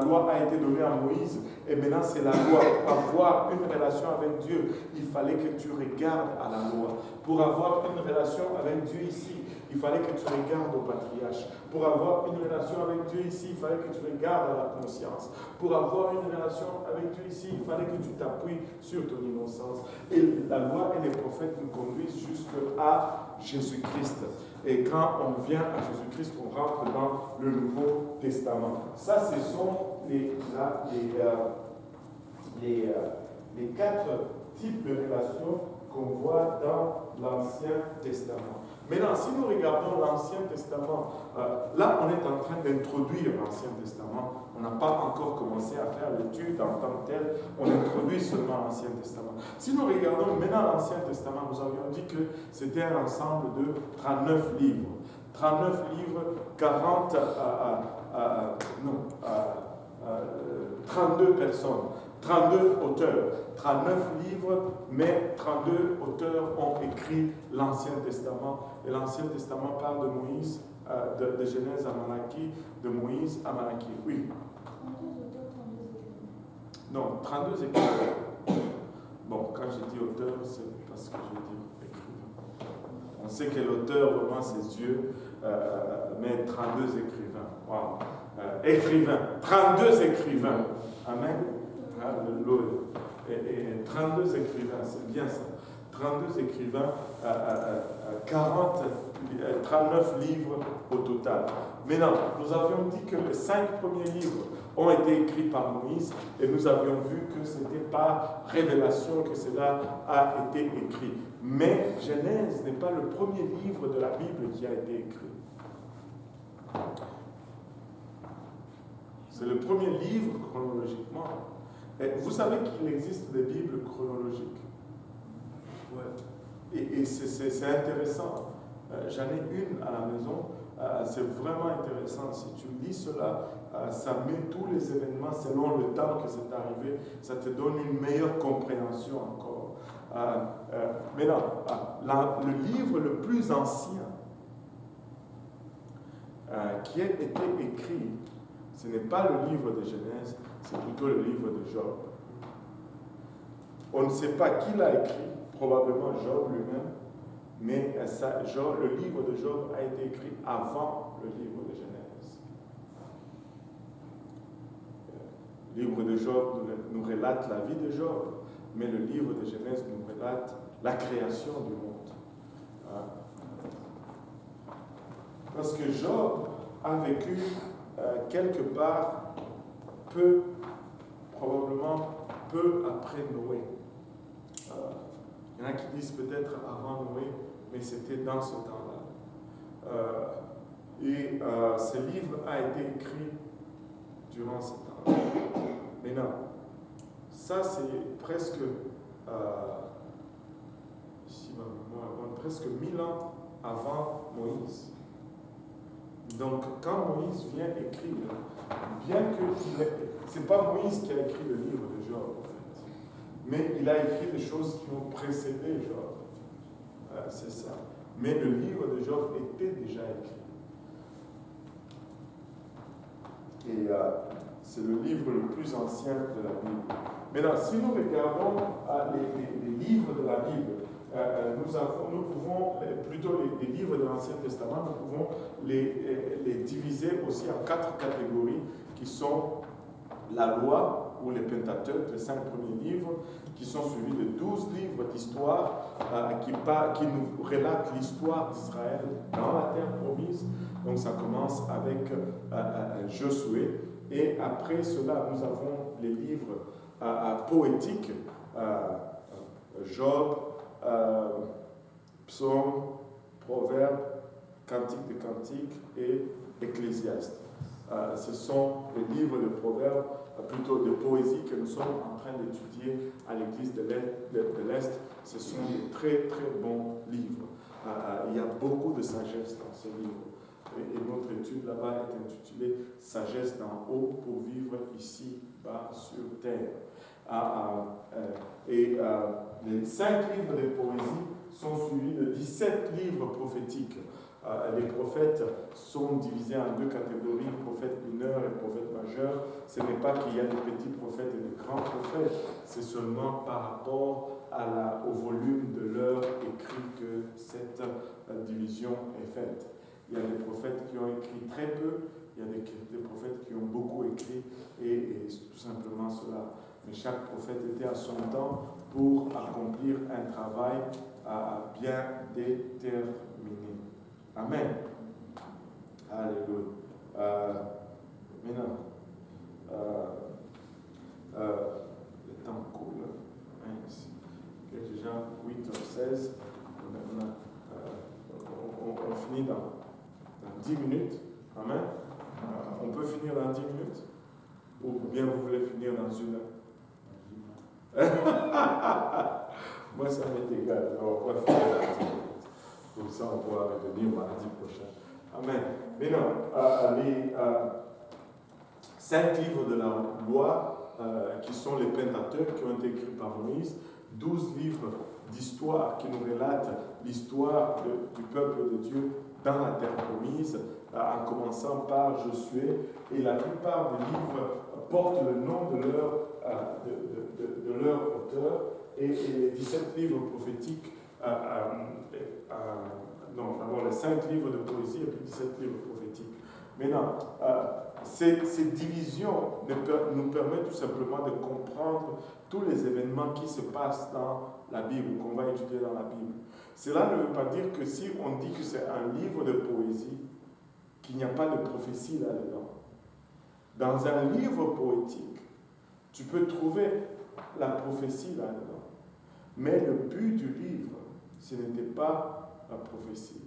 loi a été donnée à Moïse. Et maintenant, c'est la loi. Pour avoir une relation avec Dieu, il fallait que tu regardes à la loi. Pour avoir une relation avec Dieu ici, il fallait que tu regardes au patriarche. Pour avoir une relation avec Dieu ici, il fallait que tu regardes à la conscience. Pour avoir une relation avec Dieu ici, il fallait que tu t'appuies sur ton innocence. Et la loi et les prophètes nous conduisent jusqu'à Jésus-Christ. Et quand on vient à Jésus-Christ, on rentre dans le Nouveau Testament. Ça, ce sont les 4 types de relations qu'on voit dans l'Ancien Testament. Maintenant, si nous regardons l'Ancien Testament, là, on est en train d'introduire l'Ancien Testament. On n'a pas encore commencé à faire l'étude en tant que tel. On introduit seulement l'Ancien Testament. Si nous regardons maintenant l'Ancien Testament, nous avions dit que c'était un ensemble de 39 livres. 39 livres, 32 personnes. 32 auteurs, 39 livres, mais 32 auteurs ont écrit l'Ancien Testament. Et l'Ancien Testament parle de Moïse, de Genèse à Malachie, de Moïse à Malachie. Oui. 32 auteurs, 32 écrivains. Non, 32 écrivains. Bon, quand je dis auteur, c'est parce que je dis écrivain. On sait que l'auteur, vraiment, c'est Dieu, mais 32 écrivains. Wow. Écrivains, 32 écrivains. Amen. Alléluia. Et 32 écrivains, c'est bien ça. 32 écrivains, 39 livres au total. Maintenant, nous avions dit que les 5 premiers livres ont été écrits par Moïse et nous avions vu que ce n'était pas révélation que cela a été écrit. Mais Genèse n'est pas le premier livre de la Bible qui a été écrit. C'est le premier livre chronologiquement. Et vous savez qu'il existe des Bibles chronologiques. Ouais. Et c'est intéressant. J'en ai une à la maison. C'est vraiment intéressant. Si tu lis cela, ça met tous les événements selon le temps que c'est arrivé. Ça te donne une meilleure compréhension encore. Maintenant, le livre le plus ancien qui a été écrit, ce n'est pas le livre de Genèse, c'est plutôt le livre de Job. On ne sait pas qui l'a écrit, probablement Job lui-même, mais le livre de Job a été écrit avant le livre de Genèse. Le livre de Job nous relate la vie de Job, mais le livre de Genèse nous relate la création du monde. Parce que Job a vécu quelque part probablement peu après Noé. Il y en a qui disent peut-être avant Noé, mais c'était dans ce temps-là. Ce livre a été écrit durant ce temps-là. Maintenant, ça c'est presque, presque 1000 ans avant Moïse. Donc, quand Moïse vient écrire, bien que c'est pas Moïse qui a écrit le livre de Job, en fait, mais il a écrit des choses qui ont précédé Job. C'est ça. Mais le livre de Job était déjà écrit. Et c'est le livre le plus ancien de la Bible. Maintenant, si nous regardons les livres de la Bible, nous pouvons, plutôt les livres de l'Ancien Testament, nous pouvons les diviser aussi en 4 catégories qui sont la loi ou les Pentateuques, les 5 premiers livres, qui sont suivis de 12 livres d'histoire qui nous relatent l'histoire d'Israël dans la terre promise. Donc ça commence avec Josué. Et après cela, nous avons les livres poétiques, Job, Psaume, Proverbe, Cantique de Cantiques et Ecclésiaste. Ce sont les livres de proverbes, plutôt de poésie que nous sommes en train d'étudier à l'Église de l'Est. Ce sont des très très bons livres. Il y a beaucoup de sagesse dans ces livres. Et notre étude là-bas est intitulée « Sagesse d'en haut pour vivre ici-bas sur terre ». Les 5 livres de poésie sont suivis de 17 livres prophétiques. Les prophètes sont divisés en 2 catégories, prophètes mineurs et prophètes majeurs. Ce n'est pas qu'il y a de petits prophètes et de grands prophètes, c'est seulement par rapport au volume de l'heure écrit que cette division est faite. Il y a des prophètes qui ont écrit très peu, il y a des prophètes qui ont beaucoup écrit, et c'est tout simplement cela. Mais chaque prophète était à son temps pour accomplir un travail bien déterminé. Amen. Alléluia. Maintenant, le temps coule. Il est déjà 8h16. On finit dans 10 minutes. Amen. On peut finir dans 10 minutes? Ou bien vous voulez finir dans 1 heure? Moi, ça m'est égal. On va finir dans 10 minutes. Comme ça, on pourra revenir mardi prochain. Amen. Maintenant, les 5 livres de la loi, qui sont les Pentateuques, qui ont été écrits par Moïse, 12 livres d'histoire qui nous relatent l'histoire du peuple de Dieu dans la terre promise, en commençant par Josué, et la plupart des livres portent le nom de leur auteur, et les 17 livres prophétiques, d'abord les 5 livres de poésie et puis 17 livres prophétiques. Maintenant, ces divisions nous permettent tout simplement de comprendre tous les événements qui se passent dans la Bible, qu'on va étudier dans la Bible. Cela ne veut pas dire que si on dit que c'est un livre de poésie, qu'il n'y a pas de prophétie là-dedans. Dans un livre poétique, tu peux trouver la prophétie là-dedans. Mais le but du livre, ce n'était pas la prophétie.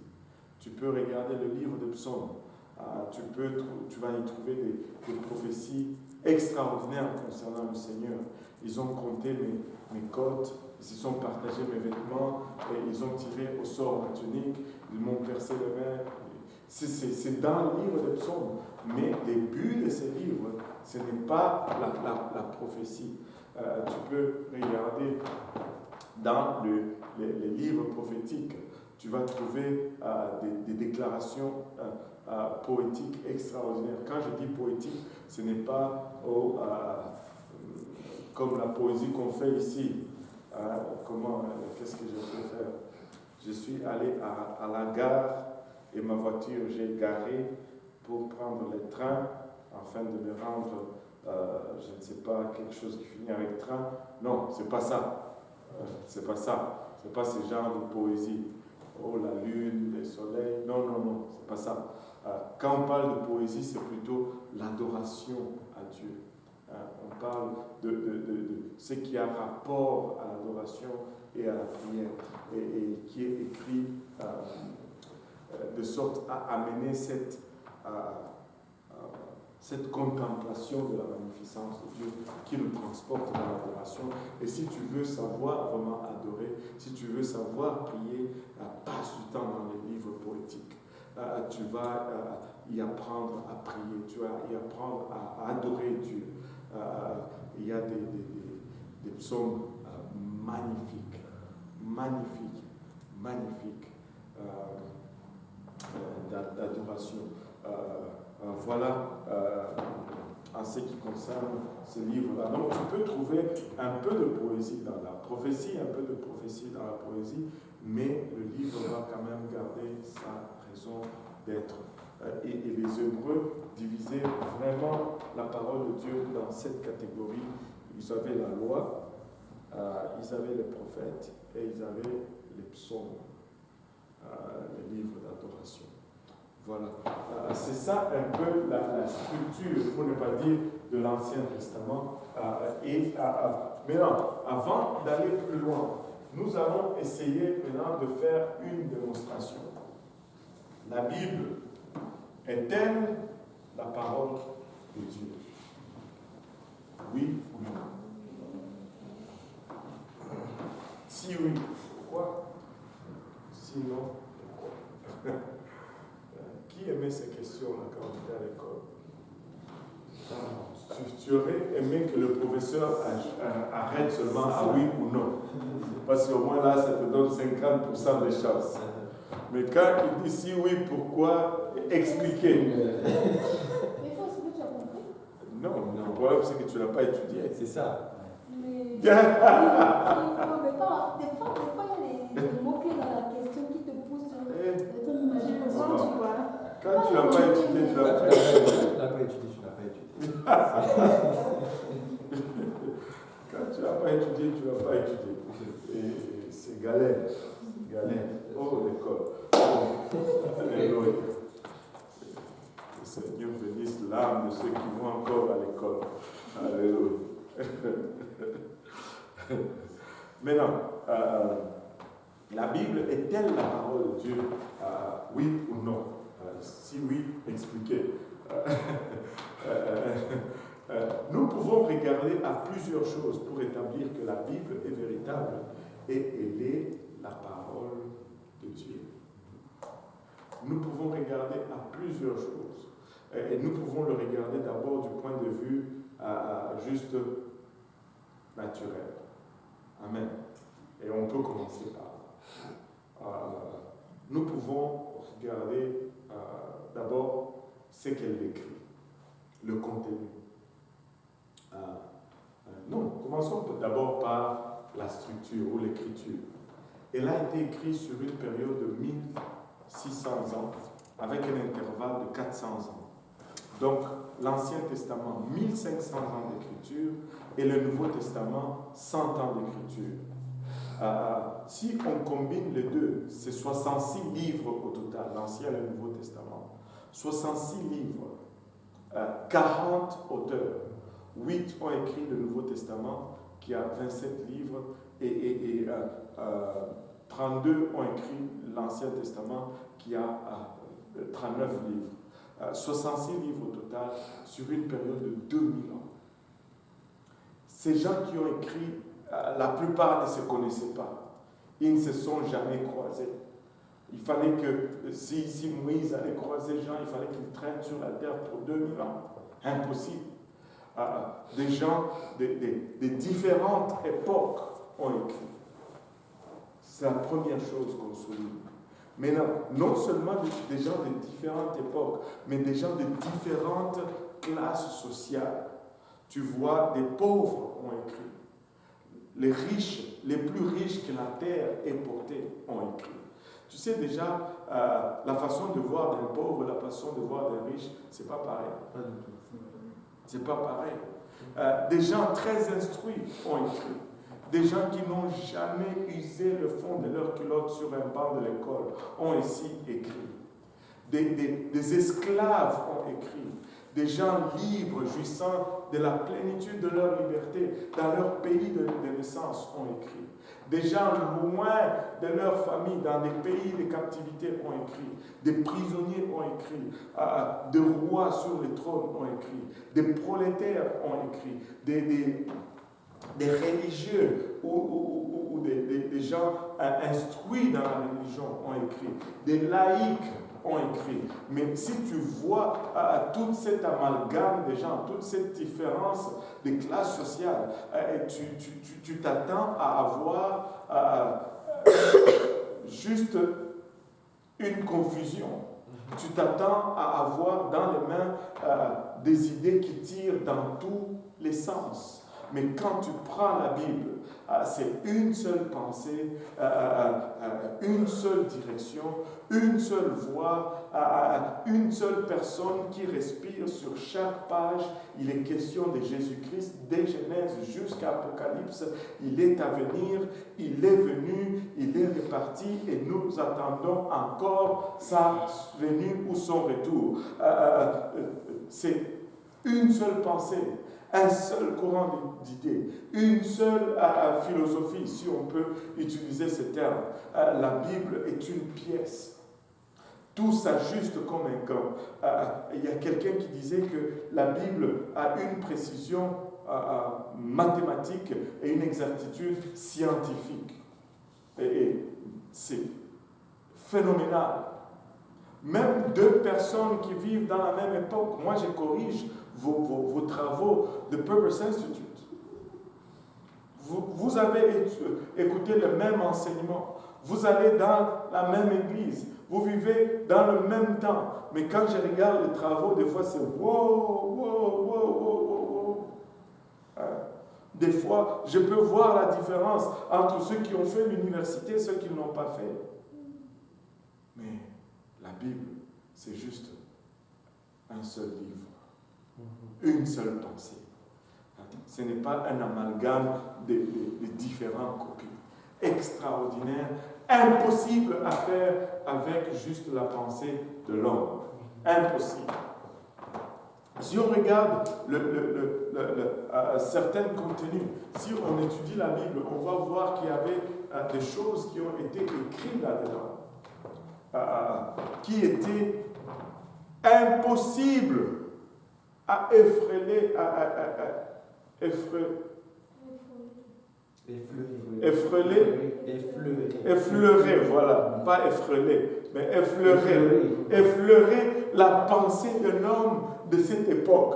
Tu peux regarder le livre de Psaumes. Tu vas y trouver des prophéties extraordinaires concernant le Seigneur. Ils ont compté mes côtes, ils se sont partagés mes vêtements, et ils ont tiré au sort ma tunique, ils m'ont percé les mains. C'est dans le livre de Psaumes. Mais le but de ces livres, ce n'est pas la prophétie. Tu peux regarder dans les livres prophétiques, tu vas trouver des déclarations poétiques extraordinaires. Quand je dis poétique, ce n'est pas comme la poésie qu'on fait ici. Qu'est-ce que je peux faire? Je suis allé à la gare et ma voiture, j'ai garé pour prendre le train afin de me rendre, je ne sais pas, quelque chose qui finit avec train. Non, c'est pas ça. C'est pas ça. C'est pas ce genre de poésie. Oh, la lune, le soleil. Non, c'est pas ça. Quand on parle de poésie, c'est plutôt l'adoration à Dieu. On parle de ce qui a rapport à l'adoration et à la prière, et qui est écrit de sorte à amener cette contemplation de la magnificence de Dieu qui nous transporte dans l'adoration. Et si tu veux savoir vraiment adorer, si tu veux savoir prier, passe du temps dans les livres poétiques. Tu vas y apprendre à prier, tu vas y apprendre à adorer Dieu. Il y a des psaumes magnifiques d'adoration. Voilà en ce qui concerne ce livre-là. Donc tu peux trouver un peu de poésie dans la prophétie, un peu de prophétie dans la poésie, mais le livre va quand même garder sa raison d'être. Et les Hébreux divisaient vraiment la parole de Dieu dans cette catégorie. Ils avaient la loi, ils avaient les prophètes et ils avaient les psaumes, les livres d'adoration. Voilà. C'est ça un peu la structure, pour ne pas dire de l'Ancien Testament. Mais non, avant d'aller plus loin, nous allons essayer maintenant de faire une démonstration. La Bible est-elle la parole de Dieu? Oui ou non? Si oui, pourquoi? Sinon, pourquoi? Qui aimait ces questions-là quand on était à l'école? Tu aurais aimé que le professeur arrête seulement à oui ou non. Parce qu'au moins là, ça te donne 50% de chance. Mais quand il dit si oui, pourquoi, expliquer. Mais il faut aussi que tu as compris. Non, le problème c'est que tu n'as pas étudié. C'est ça. Mais des fois, il y a des mots-clés dans la question qui te poussent sur ton imagination, tu vois. Quand tu n'as pas étudié, tu n'as pas étudié. Quand tu n'as pas étudié, tu n'as pas étudié. Et c'est galère. Galère. Oh, l'école. Alléluia. Le Seigneur bénisse l'âme de ceux qui vont encore à l'école. Alléluia. Maintenant, la Bible est-elle la parole de Dieu? Oui ou non? Si oui, expliquez. Nous pouvons regarder à plusieurs choses pour établir que la Bible est véritable et elle est la parole de Dieu. Nous pouvons regarder à plusieurs choses et nous pouvons le regarder d'abord du point de vue juste naturel. Amen. Et on peut commencer par là. Nous pouvons regarder d'abord ce qu'elle écrit, le contenu. Non, commençons d'abord par la structure ou l'écriture. Elle a été écrite sur une période de 1600 ans avec un intervalle de 400 ans. Donc, l'Ancien Testament, 1500 ans d'écriture et le Nouveau Testament, 100 ans d'écriture. Si on combine les deux, c'est 66 livres au total, l'Ancien et le Nouveau Testament. 66 livres, 40 auteurs, 8 ont écrit le Nouveau Testament, qui a 27 livres, et 32 ont écrit l'Ancien Testament, qui a 39 livres. 66 livres au total sur une période de 2000 ans. Ces gens qui ont écrit, la plupart ne se connaissaient pas. Ils ne se sont jamais croisés. Il fallait que, si Moïse allait croiser Jean, il fallait qu'il traîne sur la terre pour 2000 ans. Impossible. Des gens de différentes époques ont écrit. C'est la première chose qu'on souligne. Mais non seulement des gens de différentes époques, mais des gens de différentes classes sociales. Tu vois, des pauvres ont écrit. Les riches, les plus riches que la terre ait portés ont écrit. Tu sais déjà, la façon de voir d'un pauvre, la façon de voir d'un riche, c'est pas pareil. C'est pas pareil. Des gens très instruits ont écrit. Des gens qui n'ont jamais usé le fond de leur culotte sur un banc de l'école ont ici écrit. Des esclaves ont écrit. Des gens libres, jouissant de la plénitude de leur liberté dans leur pays de naissance ont écrit. Des gens loin de leur famille, dans des pays de captivité ont écrit. Des prisonniers ont écrit. Des rois sur les trônes ont écrit. Des prolétaires ont écrit. Des religieux ou des gens instruits dans la religion ont écrit. Des laïcs ont écrit. Mais si tu vois toute cette amalgame des gens, toute cette différence des classes sociales, tu t'attends à avoir juste une confusion. Tu t'attends à avoir dans les mains des idées qui tirent dans tous les sens. Mais quand tu prends la Bible, c'est une seule pensée, une seule direction, une seule voix, une seule personne qui respire sur chaque page. Il est question de Jésus-Christ, dès Genèse jusqu'à Apocalypse. Il est à venir, il est venu, il est reparti et nous attendons encore sa venue ou son retour. C'est une seule pensée. un seul courant d'idées, une seule philosophie, si on peut utiliser ce terme. La Bible est une pièce. Tout s'ajuste comme un gant. Il y a quelqu'un qui disait que la Bible a une précision mathématique et une exactitude scientifique. Et c'est phénoménal. Même deux personnes qui vivent dans la même époque, moi je corrige vos travaux de Purpose Institute. Vous avez écouté le même enseignement, vous allez dans la même église, vous vivez dans le même temps, mais quand je regarde les travaux, des fois c'est wow. Des fois, je peux voir la différence entre ceux qui ont fait l'université et ceux qui ne l'ont pas fait. Mais la Bible, c'est juste un seul livre, une seule pensée. Ce n'est pas un amalgame de différentes copies. Extraordinaire, impossible à faire avec juste la pensée de l'homme. Impossible. Si on regarde certains contenus, si on étudie la Bible, on va voir qu'il y avait des choses qui ont été écrites là-dedans, qui étaient impossibles à effleurer, voilà, pas effleurer, mais effleurer la pensée d'un homme de cette époque.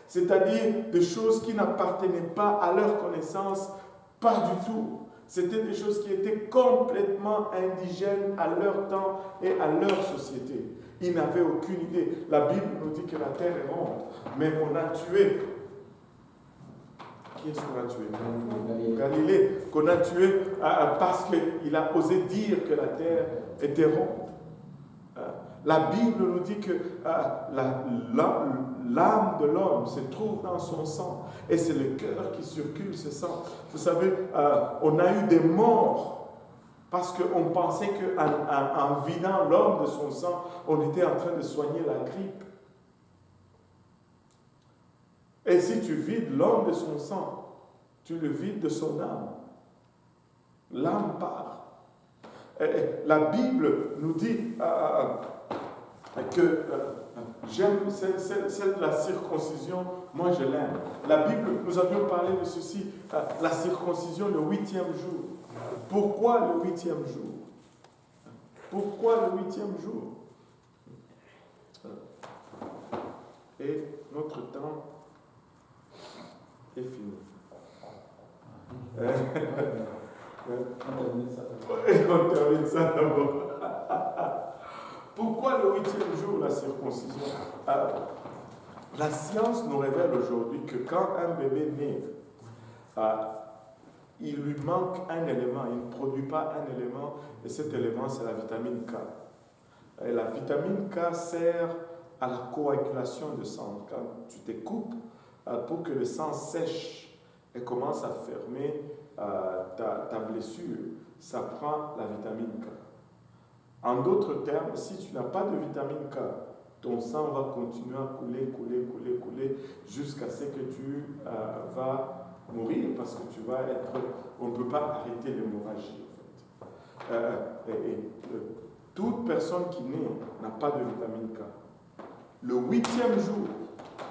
C'est-à-dire des choses qui n'appartenaient pas à leur connaissance, pas du tout. C'était des choses qui étaient complètement indigènes à leur temps et à leur société. Ils n'avaient aucune idée. La Bible nous dit que la terre est ronde, mais on a tué. Qui est-ce qu'on a tué? Galilée, qu'on a tué parce qu'il a osé dire que la terre était ronde. La Bible nous dit que l'âme de l'homme se trouve dans son sang et c'est le cœur qui circule ce sang. Vous savez, on a eu des morts parce qu'on pensait qu'en vidant l'homme de son sang, on était en train de soigner la grippe. Et si tu vides l'homme de son sang, tu le vides de son âme. L'âme part. La Bible nous dit que j'aime celle de la circoncision, moi je l'aime. La Bible, nous avions parlé de ceci, la circoncision le 8e jour. Pourquoi le 8e jour? Pourquoi le 8e jour? Et notre temps est fini. On termine ça d'abord. Pourquoi le 8e jour, la circoncision? La science nous révèle aujourd'hui que quand un bébé naît, il lui manque un élément, il ne produit pas un élément, et cet élément, c'est la vitamine K. Et la vitamine K sert à la coagulation de sang. Quand tu te coupes, pour que le sang sèche et commence à fermer ta blessure, ça prend la vitamine K. En d'autres termes, si tu n'as pas de vitamine K, ton sang va continuer à couler jusqu'à ce que tu vas mourir parce que tu vas être... On ne peut pas arrêter l'hémorragie en fait. Toute personne qui naît n'a pas de vitamine K. Le 8e jour,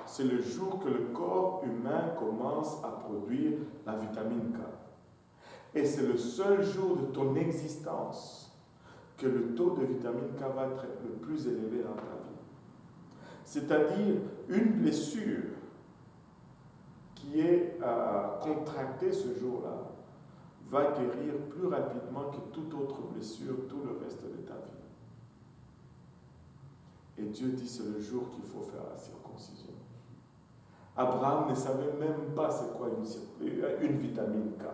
c'est le jour que le corps humain commence à produire la vitamine K. Et c'est le seul jour de ton existence que le taux de vitamine K va être le plus élevé dans ta vie. C'est-à-dire une blessure qui est contractée ce jour-là va guérir plus rapidement que toute autre blessure tout le reste de ta vie. Et Dieu dit c'est le jour qu'il faut faire la circoncision. Abraham ne savait même pas c'est quoi une vitamine K.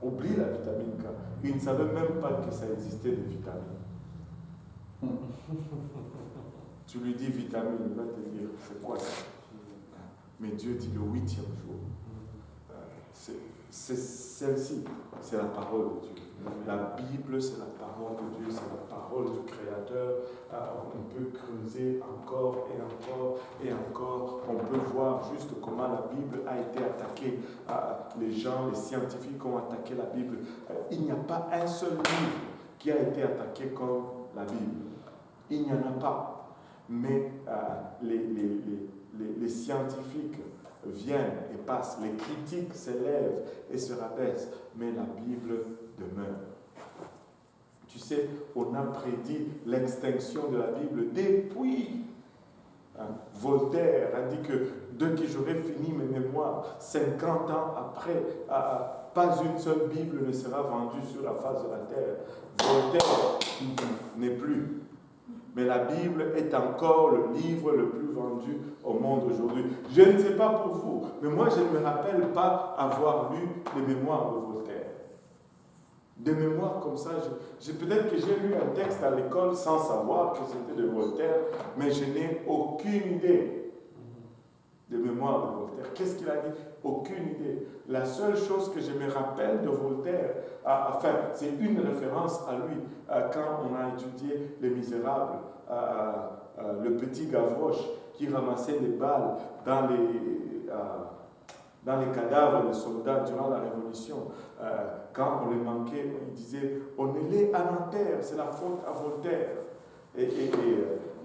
Oublie la vitamine K. Il ne savait même pas que ça existait des vitamines. Tu lui dis vitamine, il va te dire c'est quoi ça? Mais Dieu dit le 8e jour. c'est celle-ci, c'est la parole de Dieu. La Bible, c'est la parole de Dieu, c'est la parole du Créateur. On peut creuser encore et encore et encore. On peut voir juste comment la Bible a été attaquée. Les gens, les scientifiques ont attaqué la Bible. Il n'y a pas un seul livre qui a été attaqué comme la Bible. Il n'y en a pas. Mais les scientifiques viennent et passent, les critiques s'élèvent et se rabaissent, mais la Bible demeure. Tu sais, on a prédit l'extinction de la Bible depuis. Voltaire a dit que dès que j'aurai fini mes mémoires, 50 ans après, pas une seule Bible ne sera vendue sur la face de la terre. Voltaire n'est plus. Mais la Bible est encore le livre le plus vendu au monde aujourd'hui. Je ne sais pas pour vous, mais moi je ne me rappelle pas avoir lu les mémoires de Voltaire. Des mémoires comme ça, peut-être que j'ai lu un texte à l'école sans savoir que c'était de Voltaire, mais je n'ai aucune idée des mémoires de Voltaire. Qu'est-ce qu'il a dit? Aucune idée. La seule chose que je me rappelle de Voltaire, c'est une référence à lui, quand on a étudié Les Misérables, le petit Gavroche qui ramassait des balles dans les cadavres des soldats durant la Révolution. Quand on les manquait, il disait « On est les à Nanterre, c'est la faute à Voltaire ». Et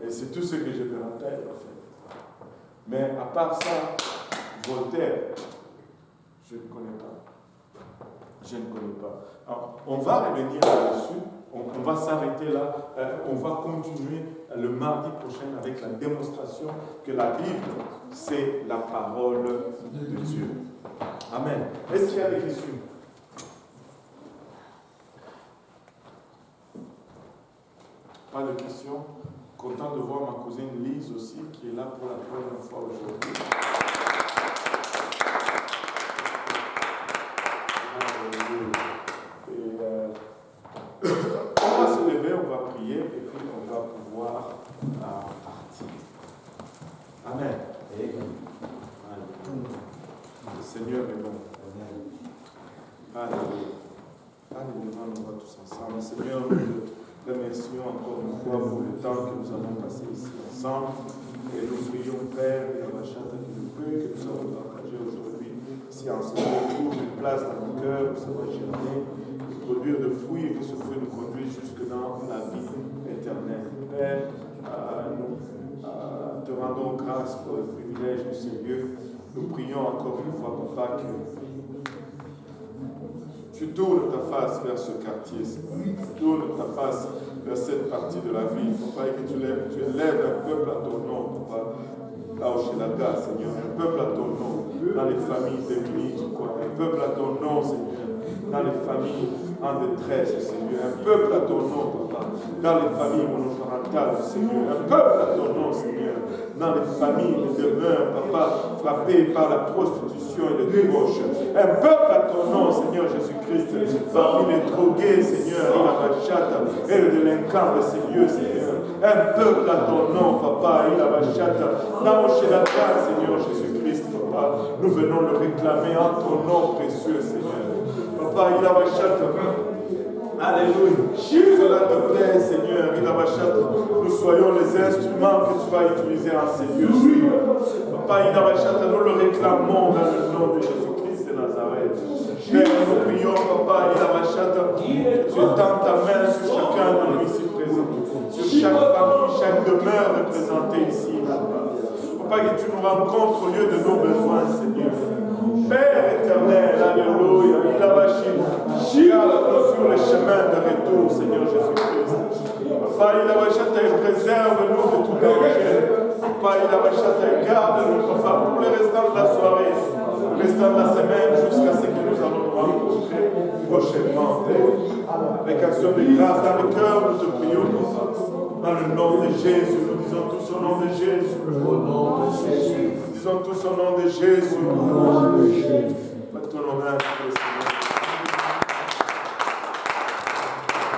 c'est tout ce que je me rappelle, en fait. Mais à part ça, Voltaire, je ne connais pas. Je ne connais pas. Alors, on va revenir là-dessus. On va s'arrêter là. On va continuer le mardi prochain avec la démonstration que la Bible, c'est la parole de Dieu. Amen. Est-ce qu'il y a des questions? Pas de questions? Content de voir ma cousine Lise aussi, qui est là pour la première fois aujourd'hui. On va se lever, on va prier, et puis on va pouvoir partir. Amen. Le Seigneur est bon. Alléluia. Alléluia, on va tous ensemble. Seigneur, nous te remercions encore une fois pour le temps que nous avons passé ici ensemble. Et nous prions, Père, et la charte que nous peu que nous avons partagé aujourd'hui. Si ensemble on trouve une place dans nos cœurs, ça va germer, produire de fruits et que ce fruit nous conduise jusque dans la vie éternelle. Père, nous te rendons grâce pour le privilège de ce lieu. Nous prions encore une fois, Papa, que tu tournes ta face vers ce quartier, tu tournes ta face vers cette partie de la ville, Papa, et que tu élèves un peuple à ton nom, Papa, là au Shelaga, Seigneur, un peuple à ton nom, dans les familles démunies, un peuple à ton nom, Seigneur, dans les familles en détresse, Seigneur, un peuple à ton nom, Papa, dans les familles monoparentales, Seigneur, un peuple à ton nom, Seigneur, dans les familles de demeure, Papa, frappées par la prostitution et le débauche, un peuple à ton nom, Seigneur Jésus-Christ, parmi les drogués, Seigneur, et le délinquant de ces lieux, Seigneur, un peuple à ton nom, Papa, dans Shelaga, Seigneur Jésus-Christ, Papa, nous venons le réclamer en ton nom précieux, Seigneur. Papa, alléluia. Cela te plaît, Seigneur, nous soyons les instruments que tu vas utiliser en ces lieux, Seigneur. Papa, nous le réclamons dans le nom de Jésus-Christ de Nazareth. Père, nous prions, Papa, que tu étends ta main sur chacun de nous ici présents, sur chaque famille, chaque demeure représentée ici, Papa. Papa, que tu nous rencontres au lieu de nos besoins, Seigneur. Père éternel, alléluia, garde-nous sur le chemin de retour, Seigneur Jésus-Christ. Papa, préserve-nous de tout danger. Papa, garde-nous, Papa, pour le restant de la soirée, pour le restant de la semaine, jusqu'à ce que nous allons nous rencontrer prochainement, Père. Avec action de grâce dans le cœur, nous te prions, Papa. Dans le nom de Jésus, nous disons tous au nom de Jésus. Au nom de Jésus. Nous disons tous au nom de Jésus. Au nom de Jésus. Maintenant,